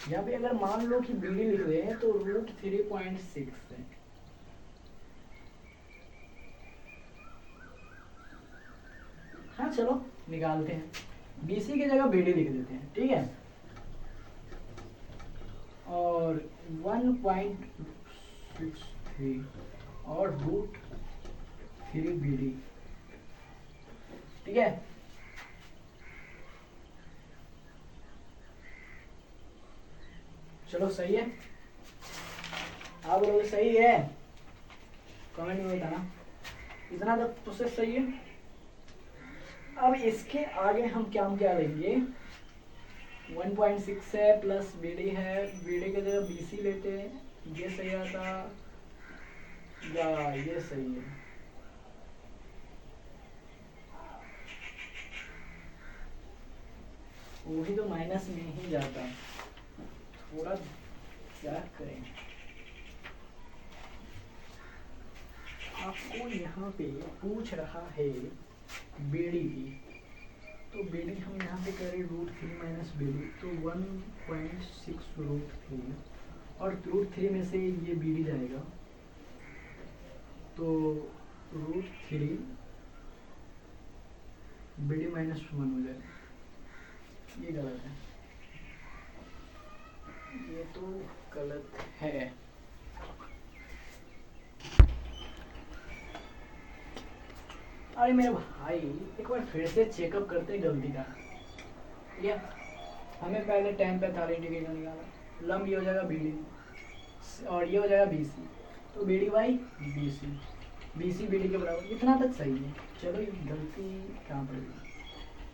यहाँ पे अगर मान लो कि BD लिख दें तो √3.6 है। हाँ चलो निकालते हैं, BC की जगह BD लिख देते हैं, ठीक है। और 1.63 और √3 BD, ठीक है। चलो सही है, आप लोग सही है, कमेंट में बताना। इतना तो प्रोसेस सही है। अब इसके आगे हम क्या लेंगे, 1.6 है प्लस BD है, BD की जगह BC लेते हैं, ये सही आता या ये सही है। वही तो माइनस में ही जाता, थोड़ा क्या करें। आपको यहाँ पे पूछ रहा है BD की, तो BD हम यहाँ पे करें √3 - BD, तो 1.6 √3 और √3 में से ये BD जाएगा, तो √3 BD - 1 हो जाएगा। ये गलत है, ये तो गलत है। अरे मेरे भाई एक बार फिर से चेकअप करते हैं गलती का, ठीक है। हमें पहले tan 45 डिग्री का निकाला, लंब ये हो जाएगा BD और ये हो जाएगा BC, तो BD by BC, BC BD के बराबर, इतना तक सही है। चलो ये गलती कहाँ पर गई,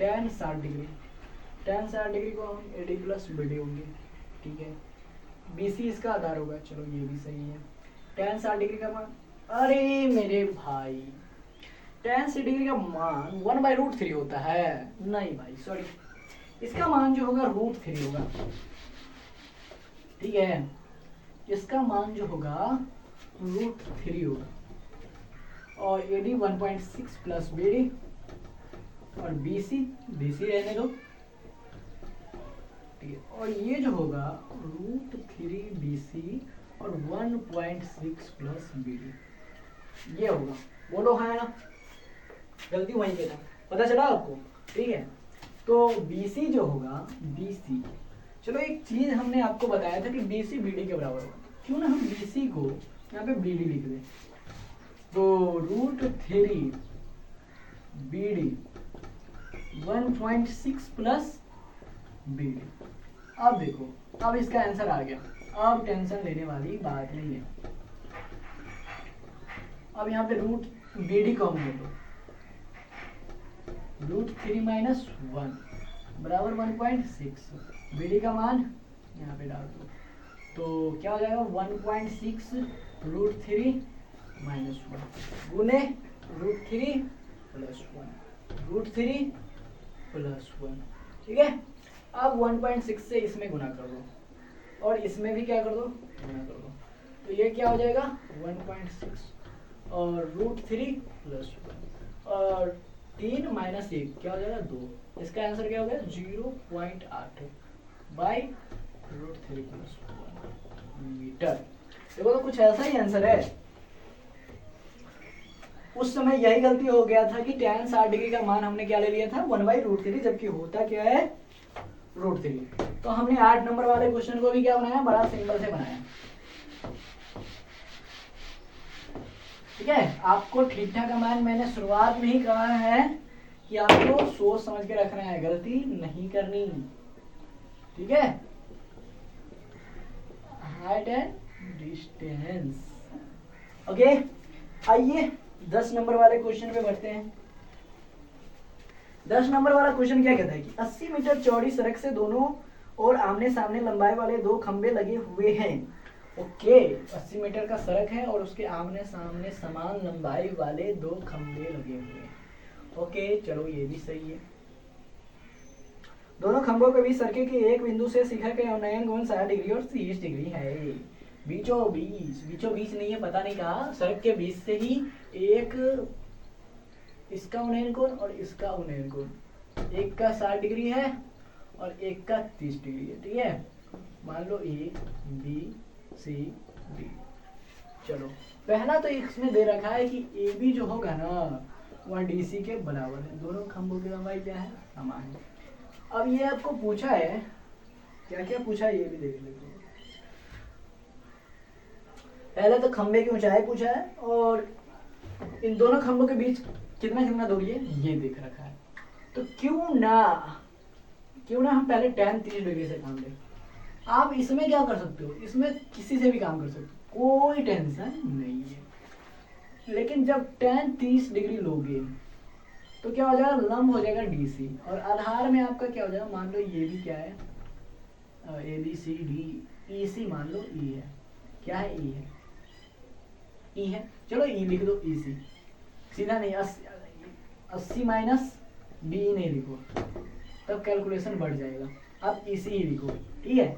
tan 60 डिग्री, tan 60 डिग्री को हम AD + BD होंगे, ठीक है। BC इसका आधार होगा, चलो ये भी सही है। tan 60 डिग्री का मान, अरे मेरे भाई tan 60 डिग्री का मान 1/√3 होता है, नहीं भाई सॉरी, इसका मान जो होगा √3 होगा, ठीक है। इसका मान जो होगा √3 होगा, और AD 1.6 प्लस BD और BC रहने दो, ठीक है। और ये जो होगा √3 BC और 1.6 प्लस BD, ये होगा। बोलो हाँ ना, गलती वहीं पे था, पता चला आपको, ठीक है। तो BC जो होगा BC, चलो एक चीज हमने आपको बताया था कि BC BD के बराबर होगा, क्यों ना हम BC को यहाँ पे BD लिख दें, तो √3 BD 1.6 प्लस BD। अब देखो, अब इसका आंसर आ गया, अब टेंशन लेने वाली बात नहीं है। अब यहाँ पे √BD को हम ले लो, √3 - 1 बराबर 1.6, BD का मान यहाँ पे डाल दो, तो क्या हो जाएगा 1.6 √3 - 1 गुने √3 + 1, √3 + 1, ठीक है। अब 1.6 से इसमें गुना कर दो और इसमें भी क्या कर दो, गुना कर दो, तो ये क्या हो जाएगा 1.6 और √3 + 1 और 3 - 1 क्या हो जाएगा 2, इसका आंसर क्या हो गया 0.8 बाई √3 + 1 मीटर। देखो तो कुछ ऐसा ही आंसर है। उस समय यही गलती हो गया था कि tan 60 डिग्री का मान हमने क्या ले लिया था 1/√3, जबकि होता क्या है √3। तो हमने 8 नंबर वाले क्वेश्चन को भी क्या बनाया, बड़ा सिंपल से बनाया, ठीक है। आपको थीटा का मान मैंने शुरुआत में ही कहा है कि आपको सोच समझ के रखना है, गलती नहीं करनी, ठीक है। Height and distance, okay. आइए 10 नंबर वाले क्वेश्चन पे बढ़ते हैं। 10 नंबर वाला क्वेश्चन क्या कहता है कि 80 मीटर चौड़ी सड़क से दोनों और आमने सामने लंबाई वाले 2 खंबे लगे हुए हैं। ओके, 80 मीटर का सड़क है और उसके आमने सामने समान लंबाई वाले 2 खंबे लगे हुए हैं। ओके चलो ये भी सही है। दोनों खंभों के बीच सर्किल के एक बिंदु से शिखर के उन्नयन कोण 60 डिग्री और 30 डिग्री है। बीचों बीच नहीं है, पता नहीं कहा, सड़क के बीच से ही एक इसका उन्नयन कोण और इसका उन्नयन कोण, एक का 60 डिग्री है और एक का 30 डिग्री है, ठीक है। मान लो ए बी सी डी। चलो पहला तो इसमें दे रखा है कि ए बी जो होगा ना वह डी सी के बराबर है, दोनों खंभों की लंबाई क्या है, समान है। अब ये आपको पूछा है, क्या क्या पूछा है ये भी देख लेते हैं। पहले तो खंभे की ऊंचाई पूछा है और इन दोनों खंभों के बीच कितना कितना दूरी है ये देख रखा है। तो क्यों ना हम पहले tan 30 डिग्री से काम लें। आप इसमें क्या कर सकते हो, इसमें किसी से भी काम कर सकते हो, कोई टेंशन नहीं है। लेकिन जब tan 30 डिग्री लोगे तो क्या हो जाएगा, लंब हो जाएगा DC और आधार में आपका क्या हो जाएगा, मान लो ये भी क्या है ABCD EC, मान लो E है, क्या है E है, चलो E लिख दो EC, सीधा नहीं 80 माइनस BE नहीं लिखो, तब कैलकुलेशन बढ़ जाएगा। अब EC ही लिखो, ठीक है,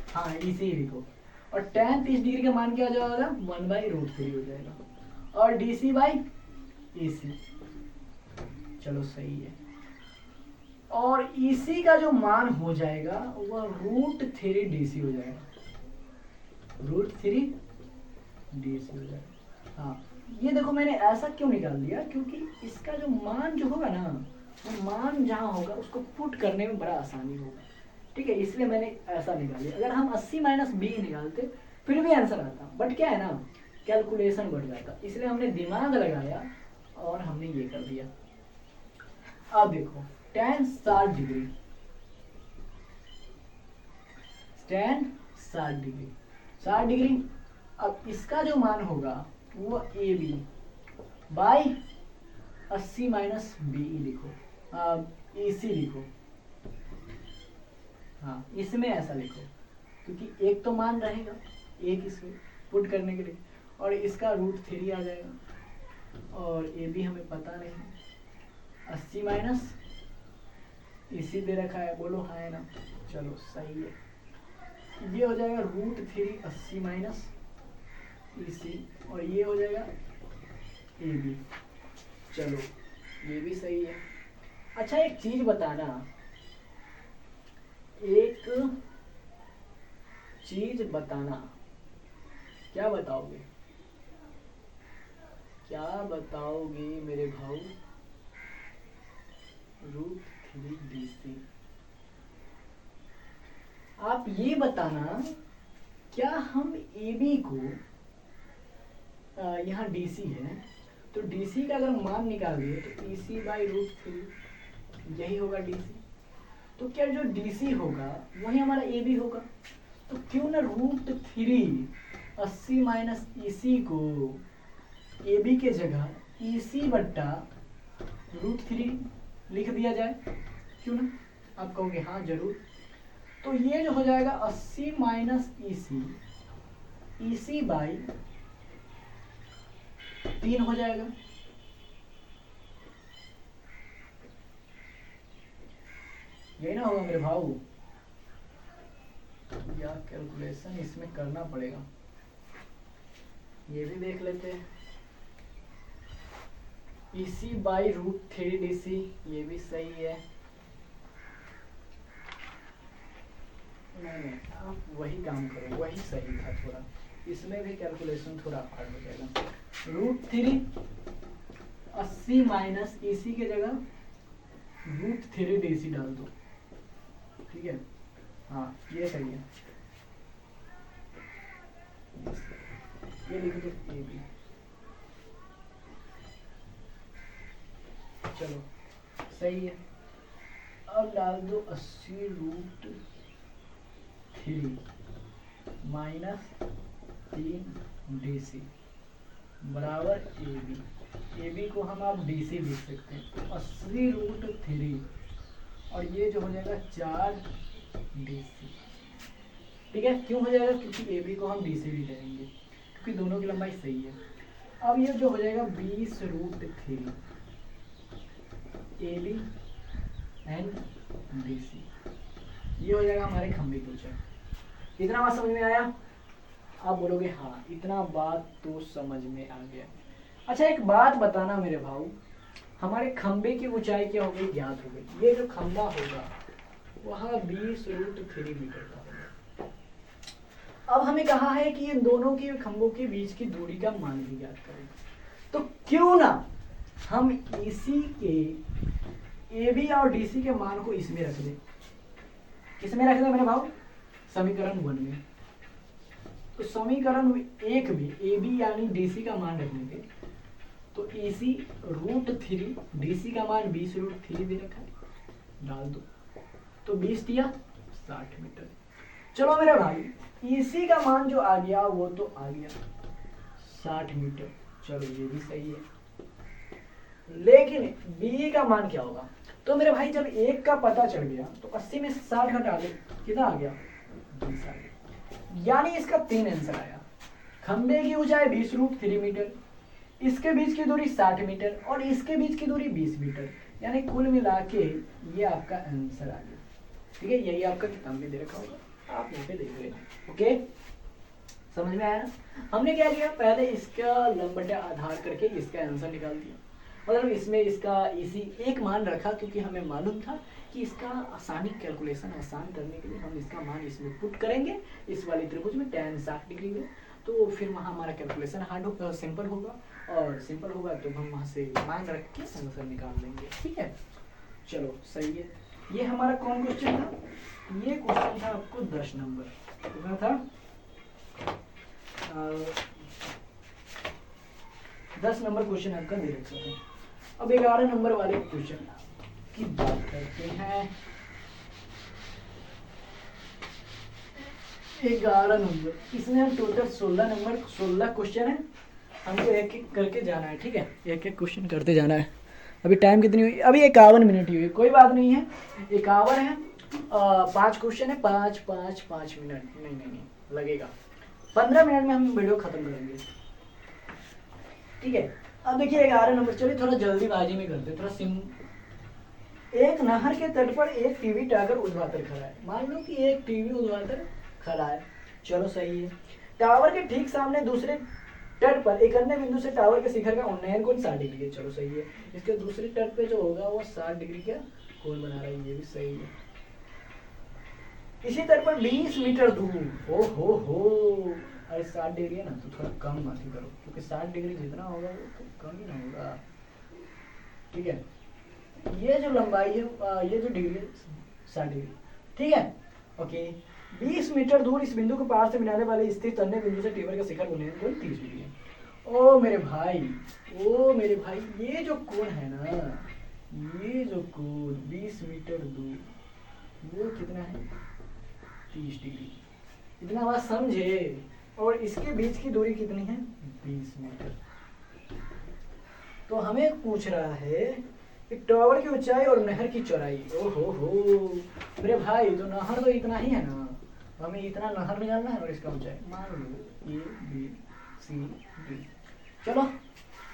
हाँ EC ही लिखो। और tan 30 डिग्री का मान क्या हो जाएगा, 1/√3 हो जाएगा और DC/EC। चलो सही है। और EC का जो मान हो जाएगा वह √3 DC हो जाएगा, √3 DC हो जाएगा। हाँ ये देखो मैंने ऐसा क्यों निकाल दिया, क्योंकि इसका जो मान जो होगा ना, वो मान जहाँ होगा उसको पुट करने में बड़ा आसानी होगा, ठीक है, इसलिए मैंने ऐसा निकाल दिया। अगर हम 80 माइनस B निकालते फिर भी आंसर आता, बट क्या है ना, कैलकुलेशन बढ़ जाता, इसलिए हमने दिमाग लगाया और हमने ये कर दिया। अब देखो tan 60 degree, tan 60 degree, 60 degree. अब इसका जो मान होगा वो AB बाई 80 माइनस BE लिखो, EC लिखो, हाँ इसमें ऐसा लिखो, क्योंकि एक तो मान रहेगा, एक इसमें पुट करने के लिए, और इसका √3 आ जाएगा और AB हमें पता नहीं, 80 माइनस EC दे रखा है, बोलो हाँ है ना, चलो सही है। ये हो जाएगा √3 80 माइनस EC और ये हो जाएगा AB, चलो ये भी सही है। अच्छा एक चीज बताना, एक चीज बताना, क्या बताओगे, क्या बताओगे मेरे भाऊ, √3 DC। आप ये बताना, क्या हम AB को यहाँ DC है तो DC का अगर मान निकालिए तो EC/√3 यही होगा DC, तो क्या जो DC होगा वही हमारा AB होगा, तो क्यों ना √3 80 माइनस EC को AB के जगह EC/√3 लिख दिया जाए, क्यों ना, आप कहोगे हाँ जरूर। तो ये जो हो जाएगा 80 माइनस EC/3 हो जाएगा। यही ना होगा मेरे भाऊ, या कैलकुलेशन इसमें करना पड़ेगा, ये भी देख लेते हैं। EC/√3 DC, ये भी सही है। नहीं आप वही काम करो, वही सही था, थोड़ा इसमें भी कैलकुलेशन थोड़ा हार्ड हो जाएगा। √3 80 माइनस EC के जगह √3 DC डाल दो, ठीक है, हाँ ये सही है, ये लिख दो AB, चलो सही है। अब डाल दो 80√3 माइनस 3 DC बराबर AB को हम आप DC लिख सकते हैं, 80√3 और ये जो हो जाएगा 4 DC, ठीक है। क्यों हो जाएगा, क्योंकि AB को हम DC भी लेंगे, क्योंकि दोनों की लंबाई सही है। अब ये जो हो जाएगा 20√3 AB एंड DC, ये हो जाएगा हमारे खंभे की ऊंचाई। इतना बात समझ में आया, आप बोलोगे हाँ इतना बात तो समझ में आ गया। अच्छा एक बात बताना मेरे भाऊ, हमारे खंबे की ऊंचाई क्या हो गई, ज्ञात हो गई। ये जो खंबा होगा वह 20√3 मीटर का होगा। अब हमें कहा है कि इन दोनों के खंभों के बीच की दूरी का मान भी ज्ञात करें, तो क्यों ना हम इसी के AB और DC के मान को इसमें रख दें। किसमें रख दें मेरे भाव, समीकरण 1 में। तो समीकरण 1 में AB यानी DC का मान रखने पे, तो AC√3, DC का मान 20√3 दे रखा है, डाल दो, तो 20 दिया 60 मीटर। चलो मेरे भाई EC का मान जो आ गया वो तो आ गया 60 मीटर, चलो ये भी सही है। लेकिन B का मान क्या होगा, तो मेरे भाई जब 1 का पता चल गया तो 80 में 60 घटा दे, कितना आ गया, 20 आ गया। यानी इसका 3 आंसर आया। खंबे की ऊंचाई 20√3 मीटर, इसके बीच की दूरी 60 मीटर और इसके बीच की दूरी 20 मीटर, यानी कुल मिला के ये आपका आंसर आ गया। ठीक है, यही आपका किताब में दे रखा होगा, आप यहाँ पे देख रहे हैं। ओके, समझ में आया ना। हमने क्या किया, पहले इसका लंब आधार करके इसका आंसर निकाल दिया। मतलब इसमें इसका इसी एक मान रखा, क्योंकि हमें मालूम था कि इसका आसानी कैलकुलेशन आसान करने के लिए हम इसका मान इसमें पुट करेंगे इस वाली त्रिभुज में tan 60 डिग्री में, तो फिर वहाँ हमारा कैलकुलेशन हार्ड सिंपल होगा, और सिंपल होगा तो हम वहाँ से मान रख के आंसर निकाल लेंगे। ठीक है, चलो सही है। ये हमारा कौन क्वेश्चन था, ये क्वेश्चन था आपको 10 नंबर, कितना था 10 नंबर क्वेश्चन आपका दे रखा है। अब 11 नंबर वाले क्वेश्चन की बात करते हैं। 11 नंबर, इसमें हम टोटल 16 क्वेश्चन है, हमको एक एक करके जाना है। ठीक है, एक एक क्वेश्चन करते जाना है। अभी टाइम कितनी हुई, अभी 51 मिनट ही हुई, कोई बात नहीं है, 51 है, 5 क्वेश्चन है, 5 मिनट नहीं लगेगा, 15 मिनट में हम वीडियो खत्म करेंगे। ठीक है, अब देखिए 11 नंबर, चलिए थोड़ा जल्दीबाजी में करते हैं, थोड़ा एक नहर के तट पर एक टीवी टावर ऊर्ध्वाधर खड़ा है। मान लो कि एक टीवी ऊर्ध्वाधर खड़ा है, चलो सही है। टावर के ठीक सामने दूसरे तट पर एक अन्य बिंदु से टावर के शिखर का उन्नयन कोण 60 डिग्री है, चलो सही है। इसके दूसरे तट पे जो होगा वो 60 डिग्री का कोण बना रहा है, ये भी सही है। इसी तट पर 20 मीटर दूर, ओ हो, अरे 60 डिग्री है ना, तो थोड़ा कम मत ही करो, क्योंकि 60 डिग्री जितना होगा वो तो कम ही ना होगा। ठीक है, ये जो लंबाई है, ये जो डिग्री है 60 डिग्री, ठीक है। ओके, 20 मीटर दूर इस बिंदु को पार से मिलाने वाले स्थित अन्य बिंदु से टेबल का शिखर उन्नयन कोण 30 डिग्री है। ओ मेरे भाई, ये जो कोण है ना, ये जो कोण 20 मीटर दूर, वो कितना है, 30 डिग्री। इतना बात समझे। और इसके बीच की दूरी कितनी है, 20 मीटर। तो हमें पूछ रहा है कि टावर की ऊंचाई और नहर की चौड़ाई। ओ हो मेरे भाई, तो नहर तो इतना ही है ना, हमें इतना नहर निकालना है और इसका ऊंचाई मान लो ABCD। चलो,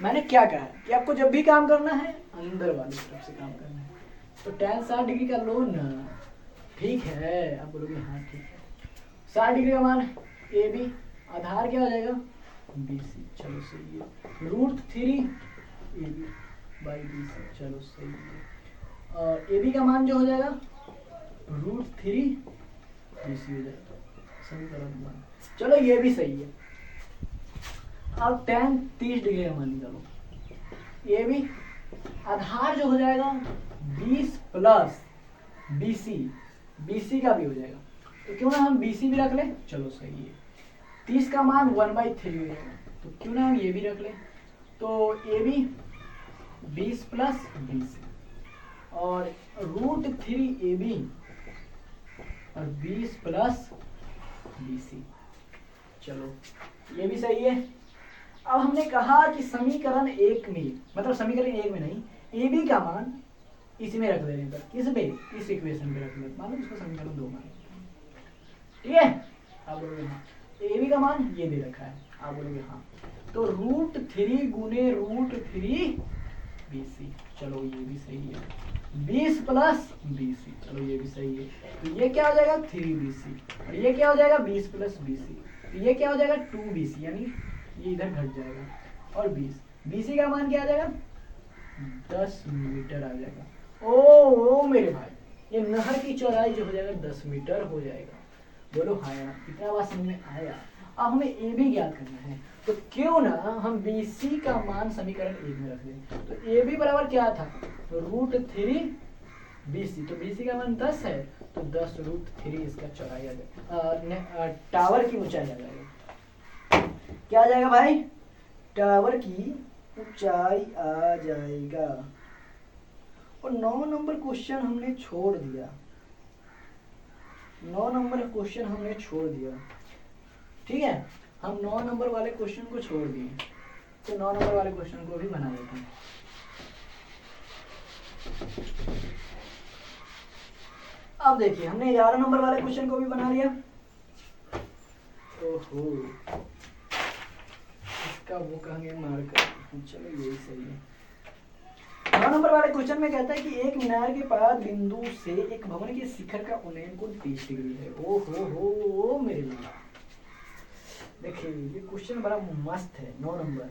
मैंने क्या कहा कि आपको जब भी काम करना है अंदर वाली तरफ से काम करना है, तो tan 60 डिग्री का लो ना, ठीक है। आप बोलोगे हाँ ठीक है, 60 डिग्री का मान AB, आधार क्या हो जाएगा BC, चलो सही है। √3 AB/BC, चलो सही है। और AB का मान जो हो जाएगा √3 BC हो जाएगा, समीकरण 1। चलो ये भी सही है। अब tan 30 डिग्री का मान निकालो, AB आधार जो हो जाएगा 20 प्लस BC का भी हो जाएगा, तो क्यों ना हम BC भी रख लें, चलो सही है। 30 का मान 1/3 हो जाएगा, तो क्यों ना हम ये भी रख लें, तो AB 20 प्लस BC और √3 AB और 20 प्लस BC, चलो ये भी सही है। अब हमने कहा कि समीकरण 1 में, मतलब समीकरण 1 में नहीं, AB का मान इसमें रख देने पर, किस पे, इस इक्वेशन पे रख दें, मान लो इसको समीकरण 2 मान, ठीक है। आप बोलोगे हाँ, AB का मान ये दे रखा है, आप बोलोगे हाँ, तो √3 गुने √3 BC, चलो ये भी सही है। 20 प्लस BC, चलो ये भी सही है। तो ये क्या हो जाएगा 3BC, और ये क्या हो जाएगा 20 प्लस BC, तो ये क्या हो जाएगा 2BC, यानी ये इधर घट जाएगा, और 20 BC का मान क्या आ जाएगा 10 मीटर आ जाएगा। ओ मेरे भाई, ये नहर की चौड़ाई जो हो जाएगा 10 मीटर हो जाएगा। बोलो हाँ यार, इतना बात समझ में आया। अब हमें ए बी ज्ञात करना है, तो क्यों ना हम बी सी का मान समीकरण 1 में रख दें। तो ए बी बराबर क्या था, √3 बी सी। तो बी सी का मान 10 है, तो 10√3 इसका चौड़ाई आ जाएगा, टावर की ऊंचाई आ जाएगी। क्या आ जाएगा भाई, टावर की ऊंचाई आ जाएगा। और 9 नंबर क्वेश्चन हमने छोड़ दिया, 9 नंबर क्वेश्चन हमने छोड़ दिया। ठीक है, हम 9 नंबर वाले क्वेश्चन को छोड़ दिए, तो 9 नंबर वाले क्वेश्चन को भी बना देते हैं। अब देखिए, हमने 11 नंबर वाले क्वेश्चन को भी बना लिया। ओहो, इसका वो कहेंगे मार्कर, चलो यही सही है। 9 नंबर वाले क्वेश्चन में कहता है कि एक मीनार के पास बिंदु से एक भवन के शिखर का उन्नयन कोण 30 डिग्री है। ओ हो मेरे लाला, देखिए ये क्वेश्चन बड़ा मस्त है। 9 नंबर,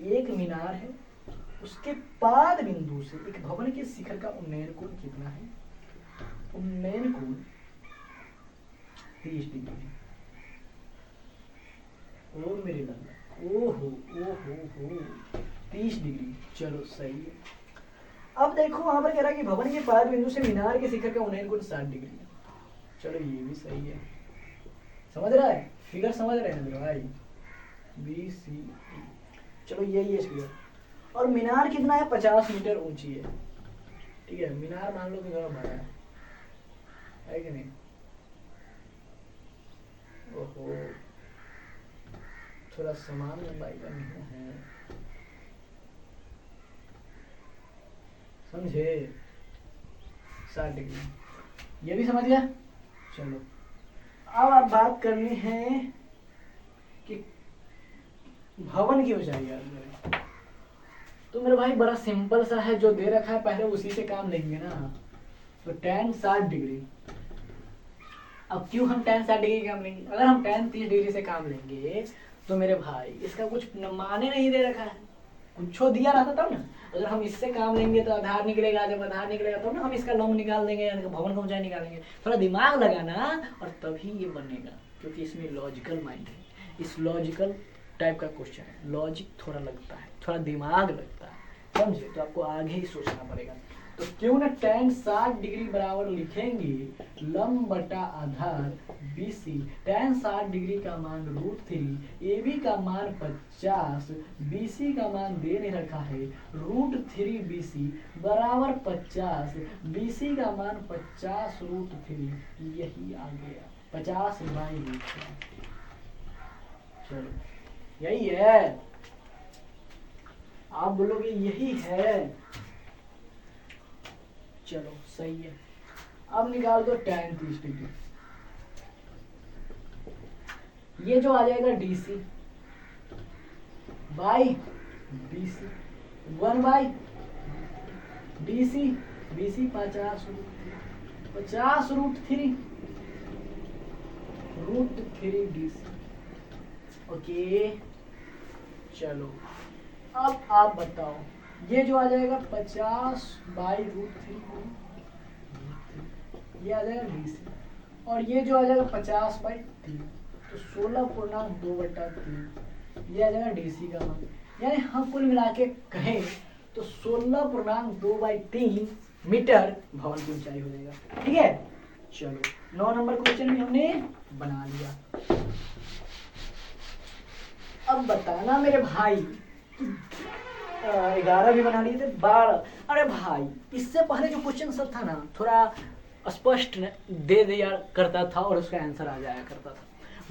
एक मीनार है, उसके पाद बिंदु से एक भवन के शिखर का उन्नयन कोण कितना है। उन्नयन कोण 30 डिग्री। ओ मेरे लाला, ओ हो 30 डिग्री, चलो सही है। अब देखो वहां पर कह रहा है कि भवन के पाद बिंदु से मीनार के शिखर का उन्नयन कोण 60 डिग्री है। चलो ये भी सही है, समझ रहा है, फिगर समझ रहे हैं मेरे भाई, बी सी। चलो यही है फिगर। और मीनार कितना है, 50 मीटर ऊंची है। ठीक है, मीनार मान लो कि थोड़ा बड़ा है कि नहीं। ओहो, थोड़ा समान लंबाई का नहीं है, समझे, 60 डिग्री, ये भी समझ गया। चलो अब आप बात करनी है कि भवन की ऊंचाई याद करें। तो मेरे भाई बड़ा सिंपल सा है, जो दे रखा है पहले उसी से काम लेंगे ना। तो tan 60 डिग्री। अब क्यों हम tan 60 डिग्री काम लेंगे, अगर हम tan 30 डिग्री से काम लेंगे तो मेरे भाई इसका कुछ माने नहीं दे रखा है, कुछ दिया रहता तब ना। अगर हम इससे काम लेंगे तो आधार निकलेगा, जब आधार निकलेगा तब ना हम इसका लंब निकाल देंगे, यानी कि भवन का ऊंचाई निकालेंगे। थोड़ा दिमाग लगाना और तभी ये बनेगा, क्योंकि इसमें लॉजिकल माइंड है। इस लॉजिकल टाइप का क्वेश्चन है, लॉजिक थोड़ा लगता है, थोड़ा दिमाग लगता है, समझे, तो आपको आगे ही सोचना पड़ेगा। तो क्यों ना tan 60 डिग्री बराबर लिखेंगे लंब बटा आधार BC। tan 60 डिग्री का मान √3, AB का मान 50, BC का मान दे नहीं रखा है √3 BC बराबर 50, BC का मान 50 √3, यही आ गया 50/√3। चलो यही है, आप बोलोगे यही है, चलो सही है। अब निकाल दो tan 30 डिग्री, ये जो आ जाएगा DC by BC, 1/DC, BC 50 √3 DC। Okay चलो अब आप बताओ, ये जो आ जाएगा 50/√3, ये आ जाएगा DC, और ये जो आ जाएगा 50/3, तो 16.2/3, ये आ जाएगा DC का मान। यानी हम कुल मिला के कहें तो 16.2/3 मीटर भवन की ऊंचाई हो जाएगा। ठीक है, चलो 9 नंबर क्वेश्चन भी हमने बना लिया। अब बताना मेरे भाई, 11 भी बना लिए थे, 12। अरे भाई इससे पहले जो क्वेश्चन सब था ना, थोड़ा स्पष्ट दे दिया करता था और उसका आंसर आ जाया करता था।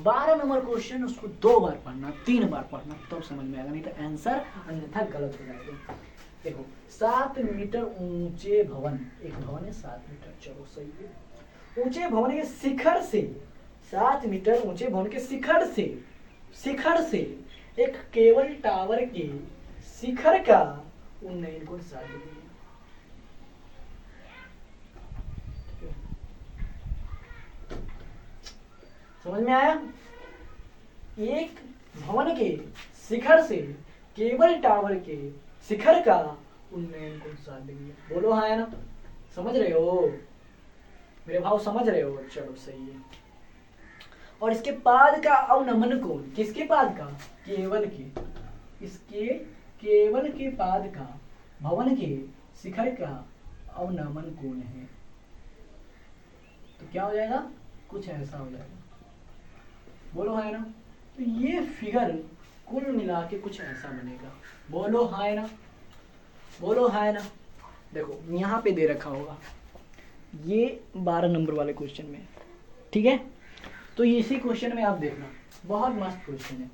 12 नंबर क्वेश्चन उसको 2 बार पढ़ना, 3 बार पढ़ना, तब समझ में आएगा, नहीं तो आंसर अन्यथा गलत हो जाएगा। देखो 7 मीटर ऊंचे भवन, एक भवन है 7 मीटर, चलो सही है। ऊंचे भवन के शिखर से, 7 मीटर ऊंचे भवन के शिखर से एक केबल टावर के शिखर का उन्नयन कोण 60 डिग्री है। समझ में आया? एक भवन के शिखर से केबल टावर के शिखर का उन्नयन कोण 60 डिग्री है। बोलो हाँ है ना, समझ रहे हो मेरे भाव, समझ रहे हो? चलो सही है। और इसके पाद का अवनमन कोण, किसके पाद का? केवल के, इसके केवल के पाद का भवन के शिखर का अवनमन कोण है। तो क्या हो जाएगा? कुछ ऐसा हो जाएगा। बोलो है ना। तो ये फिगर कुल मिला के कुछ ऐसा बनेगा। बोलो हाँ है ना, बोलो हाँ है ना। देखो यहाँ पे दे रखा होगा, ये 12 नंबर वाले क्वेश्चन में, ठीक है। तो इसी क्वेश्चन में आप देखना, बहुत मस्त क्वेश्चन है।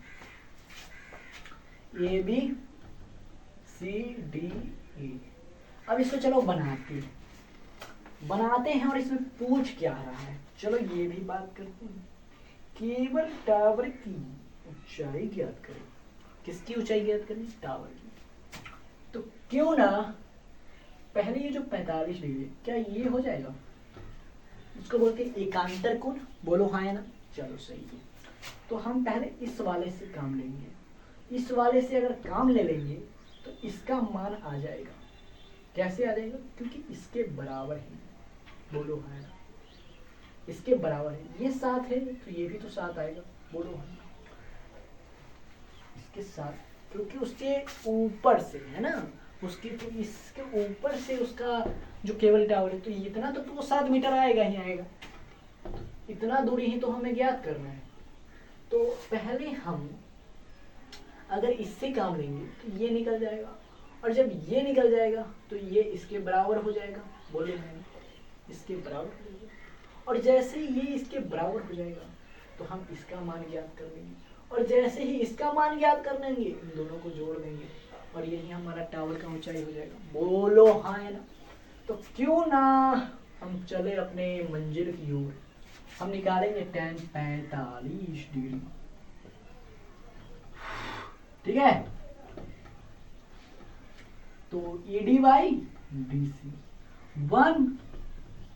A B C D E. अब इसको चलो बनाते हैं और इसमें पूछ क्या रहा है, चलो ये भी बात करते हैं। केवल टावर की ऊंचाई ज्ञात करें। किसकी ऊंचाई ज्ञात करें? टावर की। तो क्यों ना पहले ये जो 45 डिग्री, क्या ये हो जाएगा? इसको बोलते हैं एकांतर कोण। बोलो हाँ है ना। चलो सही है। तो हम पहले इस वाले से काम लेंगे। इस वाले से अगर काम ले लेंगे तो इसका मान आ जाएगा। कैसे आ जाएगा? क्योंकि इसके बराबर है। बोलो हाँ है ना, इसके बराबर है। ये 7 है तो ये भी तो 7 आएगा। बोलो हाँ, इसके साथ, क्योंकि उसके ऊपर से है ना, उसके तो इसके ऊपर से उसका जो केबल टावर है, तो इतना तो 7 मीटर आएगा ही आएगा। इतना दूरी ही तो हमें ज्ञात करना है। तो पहले हम अगर इससे काम लेंगे तो ये निकल जाएगा, और जब ये निकल जाएगा तो ये इसके बराबर हो जाएगा। बोले मैंने, इसके बराबर हो जाएगा। और जैसे ही ये इसके बराबर हो जाएगा तो हम इसका मान ज्ञात कर लेंगे, और जैसे ही इसका मान ज्ञात कर लेंगे इन दोनों को जोड़ देंगे, और यही हमारा टावर का ऊंचाई हो जाएगा। बोलो हाँ है ना। तो क्यों ना हम चले अपने मंजिल की ओर। हम निकालेंगे tan 45 डिग्री, ठीक है। तो ED by DC 1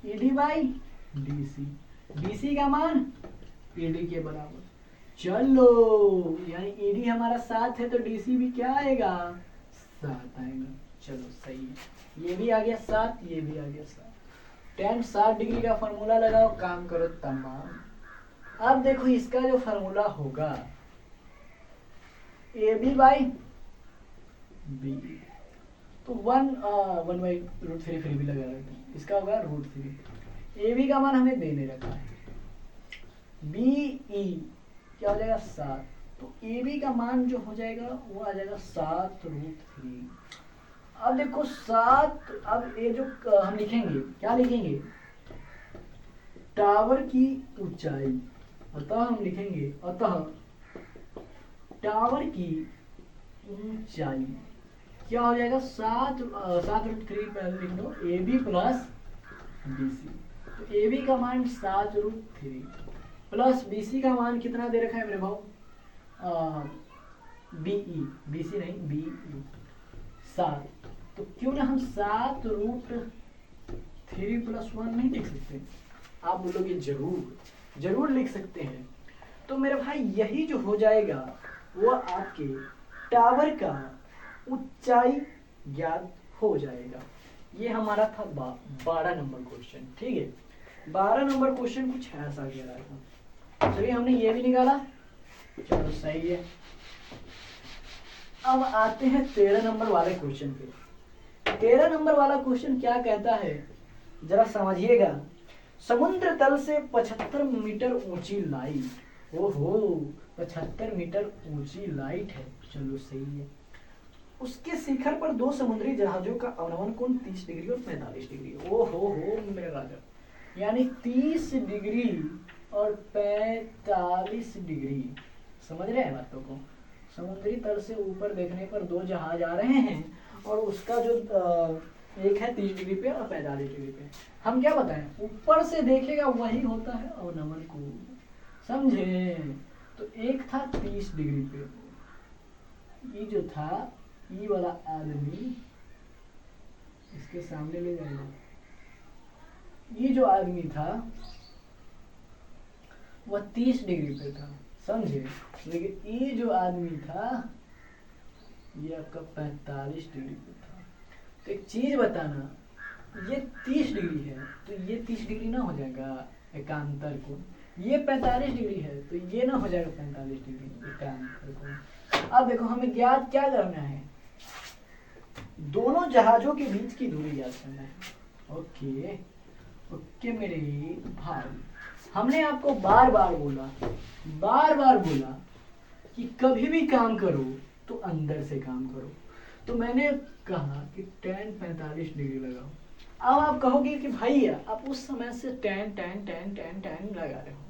ED by DC, DC का मान ED के बराबर। चलो यानी ED हमारा 7 है तो DC भी क्या आएगा? 7 आएगा। चलो सही है। ये भी आ गया 7, ये भी आ गया 7। tan 60 डिग्री का फॉर्मूला लगाओ, काम करो तमाम। अब देखो इसका जो फॉर्मूला होगा AB बाई B, तो 1 बाई √3 फिर भी लगा रहता है, इसका होगा √3। AB का मान हमें देने रखा है, BE क्या हो जाएगा? 7। तो AB का मान जो हो जाएगा वो आ जाएगा 7√3। अब देखो 7, अब ये जो हम लिखेंगे, क्या लिखेंगे? टावर की ऊंचाई। अतः हम लिखेंगे, अतः टावर की ऊंचाई क्या हो जाएगा? 7√3 पहले लिख दो, AB प्लस BC। तो AB का मान 7√3 प्लस BC का मान कितना दे रखा है मेरे भाव? BC नहीं, BE 7। तो क्यों ना हम 7√3 प्लस 1 नहीं लिख सकते? आप बोलोगे जरूर लिख सकते हैं। तो मेरे भाई यही जो हो जाएगा वो आपके टावर का ऊंचाई ज्ञात हो जाएगा। ये हमारा था 12 नंबर क्वेश्चन, ठीक है। 12 नंबर क्वेश्चन कुछ ऐसा कह रहा था। चलिए हमने ये भी निकाला, चलो सही है। अब आते हैं 13 नंबर वाले क्वेश्चन पे। 13 नंबर वाला क्वेश्चन क्या कहता है जरा समझिएगा। समुद्र तल से 75 मीटर ऊंची लाइट। ओहो, 75 मीटर ऊंची लाइट है। चलो सही है। उसके शिखर पर 2 समुद्री जहाजों का अवनमन कोण 30 डिग्री और 45 डिग्री। ओहो मेरे राजा, यानी 30 डिग्री और 45 डिग्री। समझ रहे हैं बातों को? समुद्री तल से ऊपर देखने पर 2 जहाज आ रहे हैं, और उसका जो एक है 30 डिग्री पे और 45 डिग्री पे। हम क्या बताएं, ऊपर से देखेगा वही होता है अवनमन कोण, समझे? तो एक था 30 डिग्री पे, ये जो था ये वाला आदमी इसके सामने ले जाएगा। ये जो आदमी था वह 30 डिग्री पे था, समझे? लेकिन ये जो आदमी था ये आपका 45 डिग्री पे था। तो एक चीज बताना, ये 30 डिग्री है तो ये 30 डिग्री ना हो जाएगा एकांतर कोण, ये 45 डिग्री है तो ये ना हो जाएगा 45 डिग्री एकांतर कोण। अब देखो हमें ज्ञात क्या करना है, दोनों जहाजों के बीच की दूरी ज्ञात करना है। ओके ओके मेरे भाई, हमने आपको बार बार बोला कि कभी भी काम करो तो अंदर से काम करो, तो मैंने कहा कि tan 45 डिग्री लगाओ। अब आप कहोगे कि भाई आप उस समय से tan लगा रहे हो।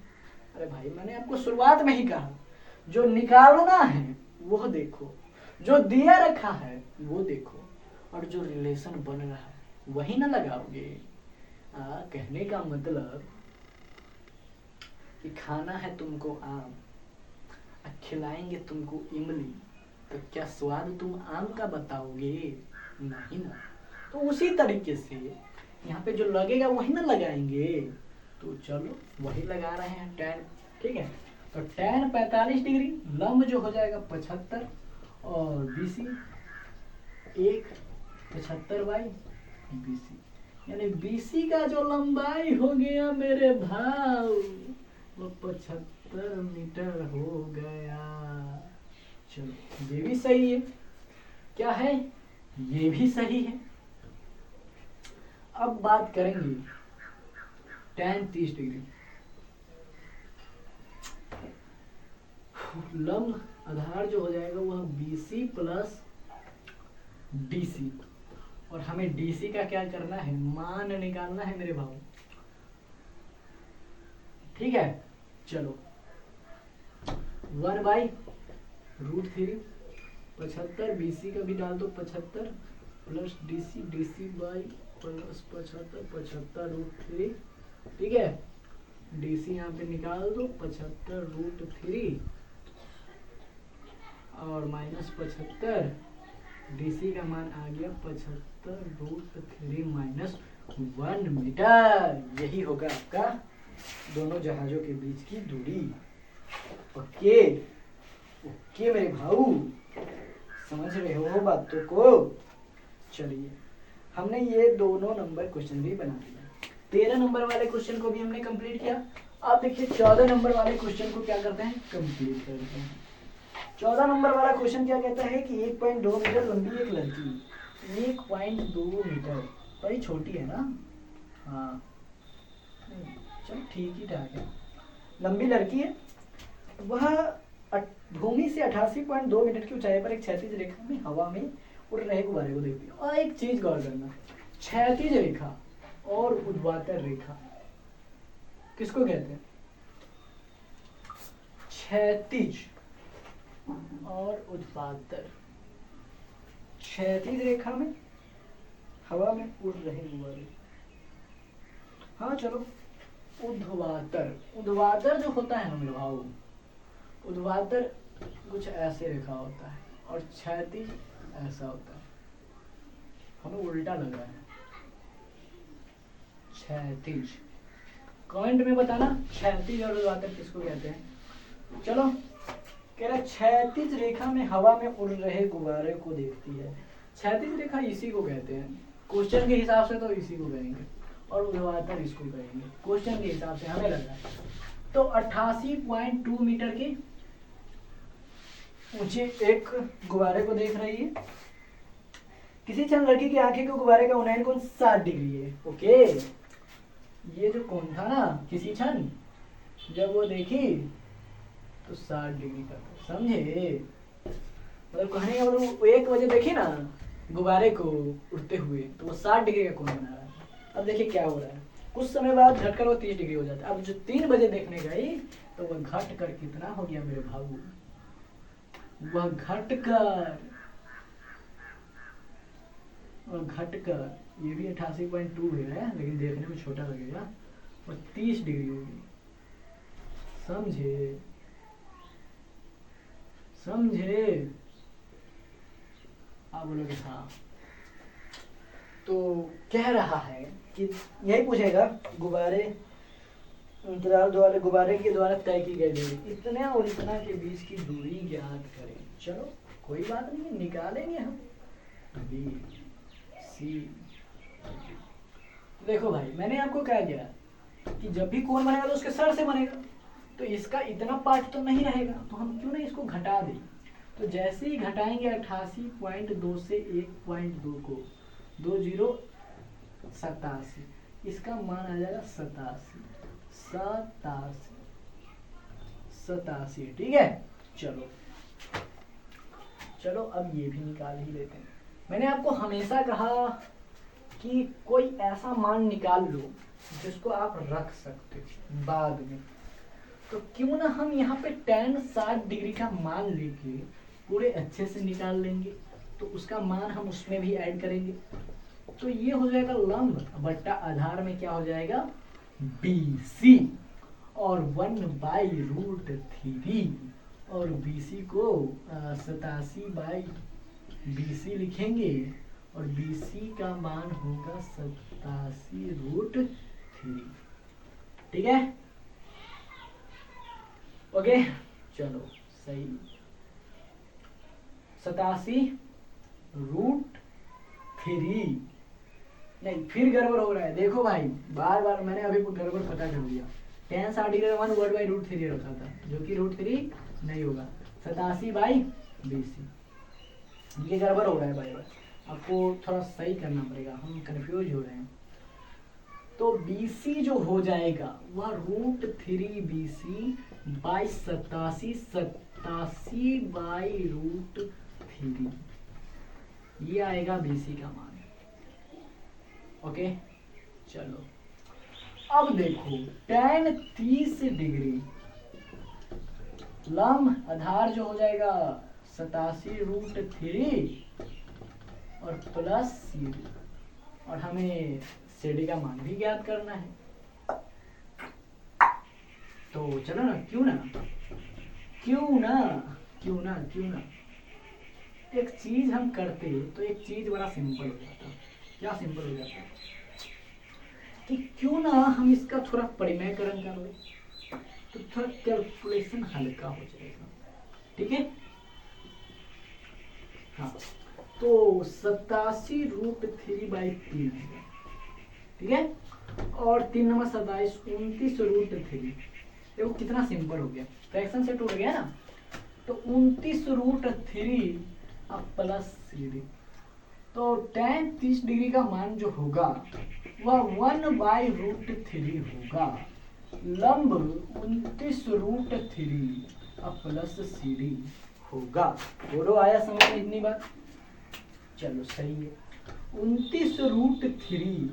अरे भाई मैंने आपको शुरुआत में ही कहा जो निकालना है वो देखो, जो दिया रखा है वो देखो, और जो रिलेशन बन रहा है वही ना लगाओगे। कहने का मतलब कि खाना है तुमको आम, खिलाएंगे तुमको इमली, तो क्या स्वाद तुम आम का बताओगे? नहीं ना। तो उसी तरीके से यहाँ पे जो लगेगा वही ना लगाएंगे। तो चलो वही लगा रहे हैं tan, ठीक है। तो tan 45 डिग्री, लंब जो हो जाएगा 75 और BC 75 बाई BC, यानी BC का जो लंबाई हो गया मेरे भाव वो 75 मीटर हो गया। चलो ये भी सही है, क्या है ये भी सही है। अब बात करेंगे tan 30 डिग्री, लंब आधार जो हो जाएगा वह BC प्लस DC, और हमें DC का क्या करना है, मान निकालना है मेरे भाव, ठीक है। चलो 1/√3 75, BC का भी डाल दो 75 प्लस DC बाई प्लस 75 √3, ठीक है। DC यहाँ पे निकाल दो 75√3 और माइनस 75, DC का मान आ गया 75√3 माइनस 1 मीटर। यही होगा आपका दोनों जहाजों के बीच की दूरी। ओके ओके मेरे भाऊ, समझ रहे हो बातों को? चलिए हमने ये दोनों नंबर क्वेश्चन भी बना दिया, 13 नंबर वाले क्वेश्चन को भी हमने कंप्लीट किया। अब देखिए 14 नंबर वाले क्वेश्चन को क्या करते हैं, कंप्लीट करते हैं। 14 नंबर वाला क्वेश्चन क्या कहता है कि 1.2 मीटर लंबी एक लड़की, 1.2 मीटर, बड़ी छोटी है ना, हाँ चलो ठीक ही ठाक है, लंबी लड़की है, वह भूमि से 88.2 मीटर की ऊंचाई पर एक क्षैतिज रेखा में हवा में उड़ रहे गुब्बारे को देखती है। और एक चीज गौर करना, क्षैतिज रेखा और ऊर्ध्वाधर रेखा किसको कहते हैं? क्षैतिज और ऊर्ध्वाधर, क्षैतिज रेखा में हवा में उड़ रहे गुब्बारे, हाँ चलो ऊर्ध्वाधर जो होता है ना मेरे भाव, ऊर्ध्वाधर कुछ ऐसे रेखा होता है और क्षैतिज ऐसा होता है, हमें उल्टा लग रहा है। क्षैतिज, कमेंट में बताना क्षैतिज और ऊर्ध्वाधर किसको कहते हैं। चलो कह रहा क्षैतिज रेखा में हवा में उड़ रहे गुब्बारे को देखती है, क्षैतिज रेखा इसी को कहते हैं, क्वेश्चन के हिसाब से तो इसी को कहेंगे, और ऊर्ध्वाधर इसको कहेंगे, क्वेश्चन के हिसाब से हमें लग रहा है। तो 88.2 मीटर की ऊंची एक गुब्बारे को देख रही है। किसी क्षण लड़की की आंखें के गुब्बारे का उन्नयन कोण 60 डिग्री है। ओके, ये जो कोण था ना, किसी क्षण जब वो देखी तो 60 डिग्री का, समझे? मतलब कहने का मतलब 1 बजे देखी ना गुब्बारे को उड़ते हुए तो वो 60 डिग्री का कोण बना रहा है। अब देखिए क्या हो रहा है, कुछ समय बाद घटकर वो 30 डिग्री हो जाता है। अब जो 3 बजे देखने गई तो वह घट कर कितना हो गया मेरे भाऊ, वह घटकर ये भी 88.2 है लेकिन देखने में छोटा लगेगा, और 30 डिग्री होगी। समझे? आप बोलोगे हाँ। तो कह रहा है कि यही पूछेगा गुब्बारे अंतराल द्वारा, गुब्बारे के द्वारा तय की गई दूरी, इतना और इतना के बीच की दूरी ज्ञात करें। चलो कोई बात नहीं, निकालेंगे हम। अभी 80। देखो भाई मैंने आपको कहा गया कि जब भी कोण बनेगा तो उसके सर से बनेगा, तो इसका इतना पार्ट तो नहीं रहेगा, तो हम क्यों ना इसको घटा दें। तो जैसे ही घटाएंगे 88.2 से 1.2 को, 2087, इसका मान आ जाएगा 87, ठीक है। चलो चलो अब ये भी निकाल ही लेते हैं। मैंने आपको हमेशा कहा कि कोई ऐसा मान निकाल लो जिसको आप रख सकते हो बाद में, तो क्यों ना हम यहाँ पे tan 60 डिग्री का मान लेके पूरे अच्छे से निकाल लेंगे, तो उसका मान हम उसमें भी ऐड करेंगे। तो ये हो जाएगा लंब बट्टा आधार में क्या हो जाएगा BC, और 1/√3, और BC को 87/BC लिखेंगे, और BC का मान होगा 87√3, ठीक है। ओके चलो सही, 87√3, नहीं फिर गड़बड़ हो रहा है। देखो भाई बार बार मैंने अभी गड़बड़ पता कर दिया, tan 60 डिग्री का मान 1/√3 रखा था, जो कि √3 नहीं होगा, 87/BC। ये गड़बड़ हो रहा है भाई, आपको थोड़ा सही करना पड़ेगा, हम कंफ्यूज हो रहे हैं। तो BC जो हो जाएगा वह √3BC बाई 87/√3, ये आएगा BC का मान। ओके चलो अब देखो tan 30 डिग्री, लंब आधार जो हो जाएगा 87√3 और प्लस CD, और हमें CD का मान भी ज्ञात करना है। तो चलो ना, क्यों ना एक चीज हम करते तो एक चीज बड़ा सिंपल हो जाता। क्या सिंपल हो जाता कि क्यों ना हम इसका थोड़ा परिमयकरण कर ले, तो थोड़ा कैलकुलेशन हल्का हो जाएगा, ठीक है। हाँ तो 87√3/3, ठीक है, और 3 नंबर 27, 29√3। देखो कितना सिंपल हो गया, फ्रैक्शन से टूट गया ना। तो 29√3 अब प्लस CD, तो tan 30 डिग्री का मान जो होगा वह 1/√3 होगा, लंब 29√3 अब प्लस CD होगा। बोलो आया समझ में इतनी बात? चलो सही है, 29√3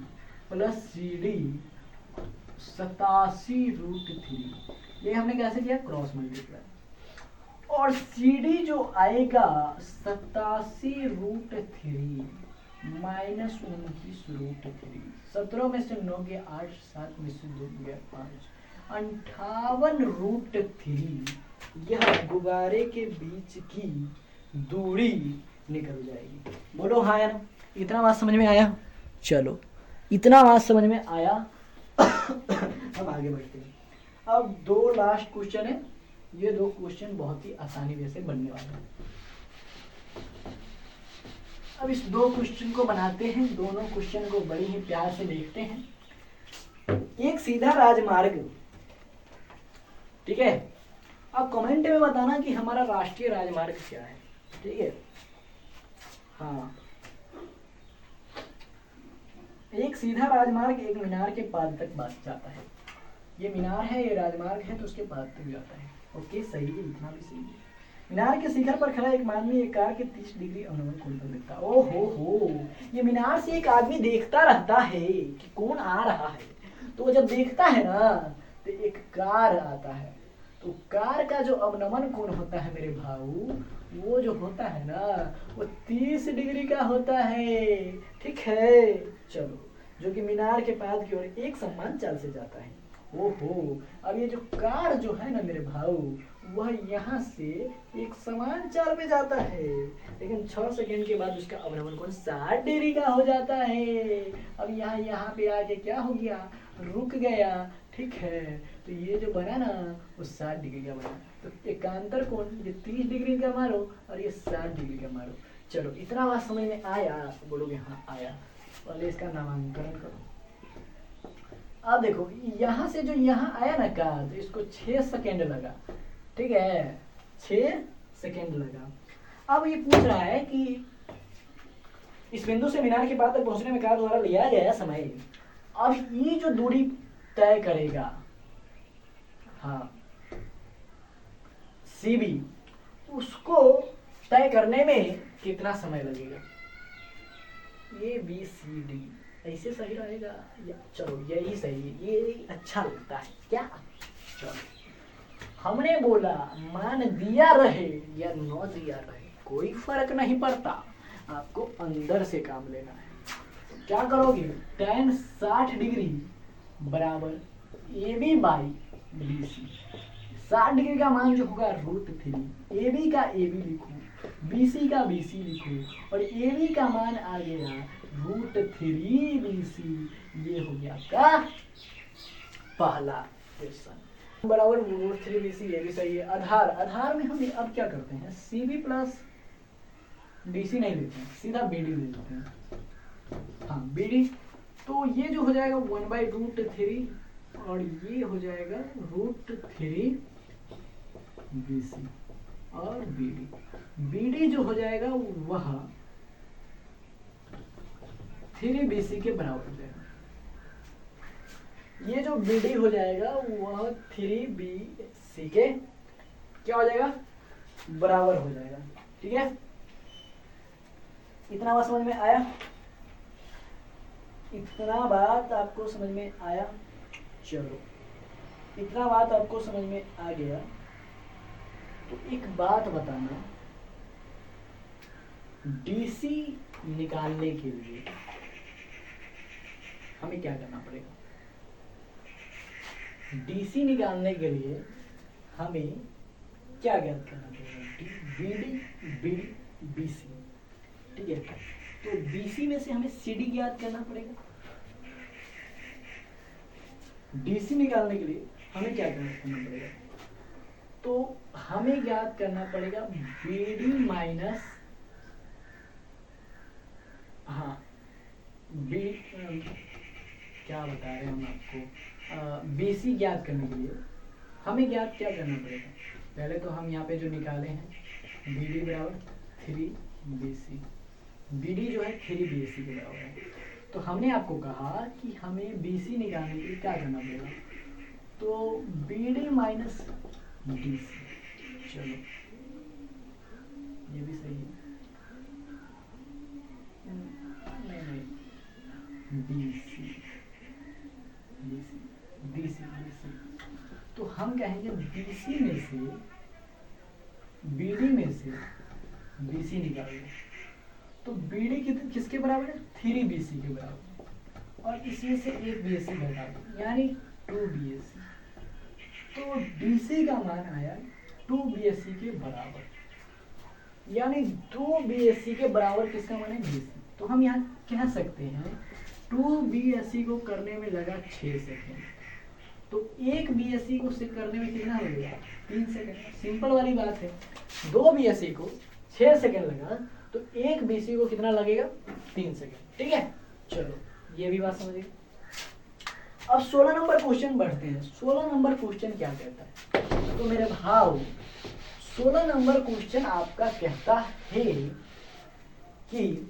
प्लस CD 87√3, ये हमने कैसे किया, क्रॉस मल्टीप्लाई, और CD जो आएगा 87√3 माइनस 29√3, 17 में से 9 गया 8, 7 में से 2 गया 5, 58√3, यह गुब्बारे के बीच की दूरी निकल जाएगी। बोलो हाँ या ना, इतना बात समझ में आया? चलो इतना बात समझ में आया। हम आगे बढ़ते हैं। अब 2 लास्ट क्वेश्चन है, ये 2 क्वेश्चन बहुत ही आसानी जैसे बनने वाले हैं। अब इस 2 क्वेश्चन को बनाते हैं, दोनों क्वेश्चन को बड़ी ही प्यार से देखते हैं। एक सीधा राजमार्ग, ठीक है, अब कमेंट में बताना कि हमारा राष्ट्रीय राजमार्ग क्या है, ठीक है। हाँ, एक सीधा राजमार्ग एक मीनार के पाद तक जाता है। ये मीनार है, ये राजमार्ग है, तो उसके पाद तक जाता है। ओके सही है, इतना भी सही है। मीनार के शिखर पर खड़ा एक आदमी एक कार के 30 डिग्री अवनमन कोण पर देखता है। ओहो, ये मीनार से एक आदमी देखता रहता है कि कौन आ रहा है, तो वो जब देखता है ना तो एक कार आता है, तो कार का जो अवनमन कोण होता है मेरे भाऊ, वो जो होता है ना वो 30 डिग्री का होता है, ठीक है। चलो, जो कि मीनार के पाद की ओर एक समान चाल से जाता है। ओहो, अब ये जो कार जो है ना मेरे भाऊ, वह यहाँ से एक समान चाल में जाता है, लेकिन 6 सेकंड के बाद उसका अवनमन कोण 60 डिग्री का हो जाता है। अब यहाँ पे आके क्या हो गया, रुक गया, ठीक है। तो ये जो बना ना वो 60 डिग्री का बना, तो एकांतर कोण ये 30 डिग्री का मारो और ये 60 डिग्री का मारो। चलो इतना बात समझ में आया? बोलोगे हाँ आया। पहले इसका नामांकन करो। अब देखो यहाँ से जो यहाँ आया ना कार, तो इसको 6 सेकेंड लगा, ठीक है, 6 सेकेंड लगा। अब ये पूछ रहा है कि इस बिंदु से मीनार के पास तक पहुंचने में कार द्वारा लिया गया समय, अब ये जो दूरी तय करेगा, हाँ सीबी, उसको तय करने में कितना समय लगेगा। ये बी सी डी ऐसे सही रहेगा या चलो यही सही है, ये अच्छा लगता है क्या। चलो हमने बोला मान दिया रहे या न दिया रहे कोई फर्क नहीं पड़ता, आपको अंदर से काम लेना है। तो क्या करोगे, tan 60 डिग्री बराबर A B by B C. 60 degree का मान जो होगा √3, ए बी का ए बी लिखो, बी सी का बी सी लिखो, और ए बी का मान आ गया √3 बी सी। ये हो गया आपका पहला क्वेश्चन बराबर √3 बी सी। ये भी सही है। आधार, आधार में हम अब क्या करते हैं, C B plus D C नहीं लेते हैं, सीधा बी डी ले लेते हैं। हाँ बी डी, तो ये जो हो जाएगा 1/√3 और ये हो जाएगा √3 बी सी और बी डी। बी डी जो हो जाएगा वह 3 बी सी के बराबर हो जाएगा। ये जो बी डी हो जाएगा वह 3 बी सी के क्या हो जाएगा, बराबर हो जाएगा। ठीक है, इतना बात समझ में आया, इतना बात आपको समझ में आया। चलो इतना बात आपको समझ में आ गया तो एक बात बताना, डीसी निकालने के लिए हमें क्या करना पड़ेगा। डीसी निकालने के लिए हमें क्या ज्ञात करना पड़ेगा, बीडी बीडी बीसी। ठीक है, तो बीसी में से हमें सीडी ज्ञात करना पड़ेगा। डीसी निकालने के लिए हमें क्या ज्ञात करना पड़ेगा, तो हमें ज्ञात करना पड़ेगा बीडी माइनस, हाँ बी क्या बता रहे हैं हम आपको, बीसी ज्ञात करने के लिए हमें ज्ञात क्या करना पड़ेगा। पहले तो हम यहाँ पे जो निकाले हैं बीडी बराबर 3 बीसी, बीडी जो है 3 बीसी के बराबर है। तो हमने आपको कहा कि हमें बीसी निकालने के लिए क्या करना पड़ेगा, तो बीडी माइनस डीसी। चलो ये भी सही है, नहीं बीसी बीसी बीसी बीसी, तो हम कहेंगे बीसी में से बीडी में से बीसी निकालेंगे, तो बीडी किसके बराबर है, 3 बीसी के बराबर, और इसमें से एक बीएससी घटा दो यानी 2 बीएससी। तो डीसी का मान आया 2 बीएससी के बराबर, यानी 2 बीएससी के बराबर किसका मान है, बीसी। तो हम यहाँ कह सकते हैं 2 बीएससी को करने में लगा 6 सेकेंड, तो 1 बीएससी को करने में कितना लगेगा, 3 सेकेंड। सिंपल वाली बात है, 2 बीएससी को 6 सेकेंड लगा तो 1 बीसी को कितना लगेगा, 3 सेकेंड। ठीक है, चलो ये भी बात समझिए। अब 16 नंबर क्वेश्चन बढ़ते हैं। 16 नंबर क्वेश्चन क्या कहता है, तो मेरे भाव 16 नंबर क्वेश्चन आपका कहता है कि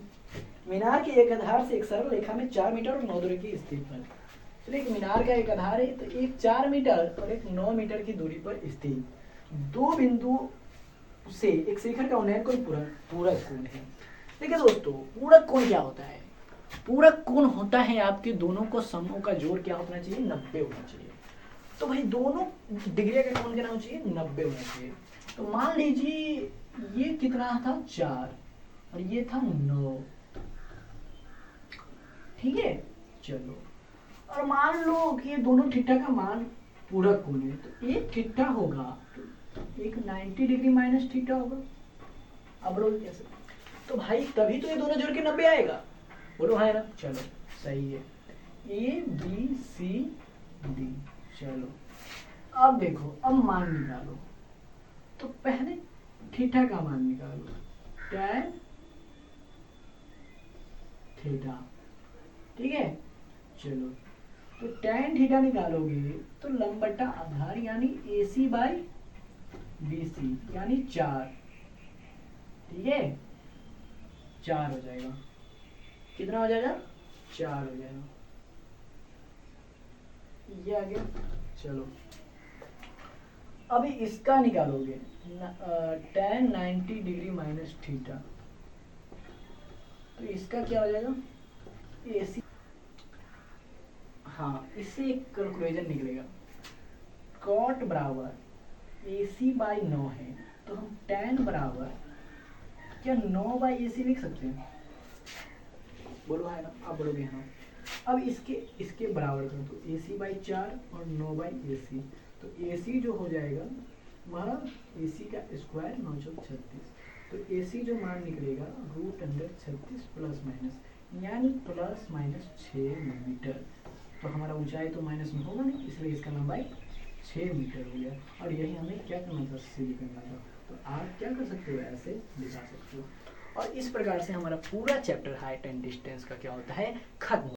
मीनार के एक आधार से एक सरल रेखा में 4 मीटर और 9 दूरी की स्थिति पर, चलिए एक मीनार का एक आधार है, तो एक 4 मीटर और एक 9 मीटर की दूरी पर स्थित दो बिंदु से एक शिखर का उन्नयन कोई पूरक कोण है। देखिए दोस्तों, पूरक कोण क्या होता है, पूरक कोण होता है आपके दोनों को समूह का जोड़ क्या होना चाहिए, 90 होना चाहिए। तो भाई दोनों डिग्री का कोण क्या होना चाहिए, 90 होना चाहिए। तो मान लीजिए ये कितना था, 4 और ये था 9। ठीक है, चलो, और मान लो कि ये दोनों थीटा का मान पूरक कोण है, तो एक थीटा होगा तो एक 90 डिग्री माइनस थीटा होगा। अब बोलो कैसे, तो भाई तभी तो ये दोनों जोड़ के 90 आएगा, बोलो है ना। चलो सही है, ए बी सी डी। चलो अब देखो, अब मान निकालो, तो पहले थीटा का मान निकालो, tan थीटा ठीक है। चलो तो tan थीटा निकालोगे तो लंब बटा आधार यानी AC बाई BC यानी 4, ठीक है, 4 हो जाएगा। कितना हो जाएगा? 4 हो जाएगा। ये आ गया। चलो अभी इसका निकालोगे tan 90 डिग्री माइनस थीटा, तो इसका क्या हो जाएगा? AC। हाँ, इससे एक कैलकुलेशन निकलेगा। cot बराबर AC बाई 9 है, तो हम tan बराबर क्या 9 बाई AC लिख सकते हैं? बोलो है ना, आप बोलोगे हाँ। अब इसके बराबर कर दो, AC बाई 4 और 9 बाई AC, तो AC जो हो जाएगा हमारा AC का स्क्वायर 936, तो AC जो मान निकलेगा √36 प्लस माइनस यानी प्लस माइनस 6 मीटर। तो हमारा ऊंचाई तो माइनस में होगा नहीं, इसलिए इसका लंबाई 6 मीटर हो गया। और यही हमें क्या करना था? सिद्ध करना था। तो आप क्या कर सकते हो? ऐसे दिखा सकते हो। और इस प्रकार से हमारा पूरा चैप्टर हाइट एंड डिस्टेंस का क्या होता है? खत्म।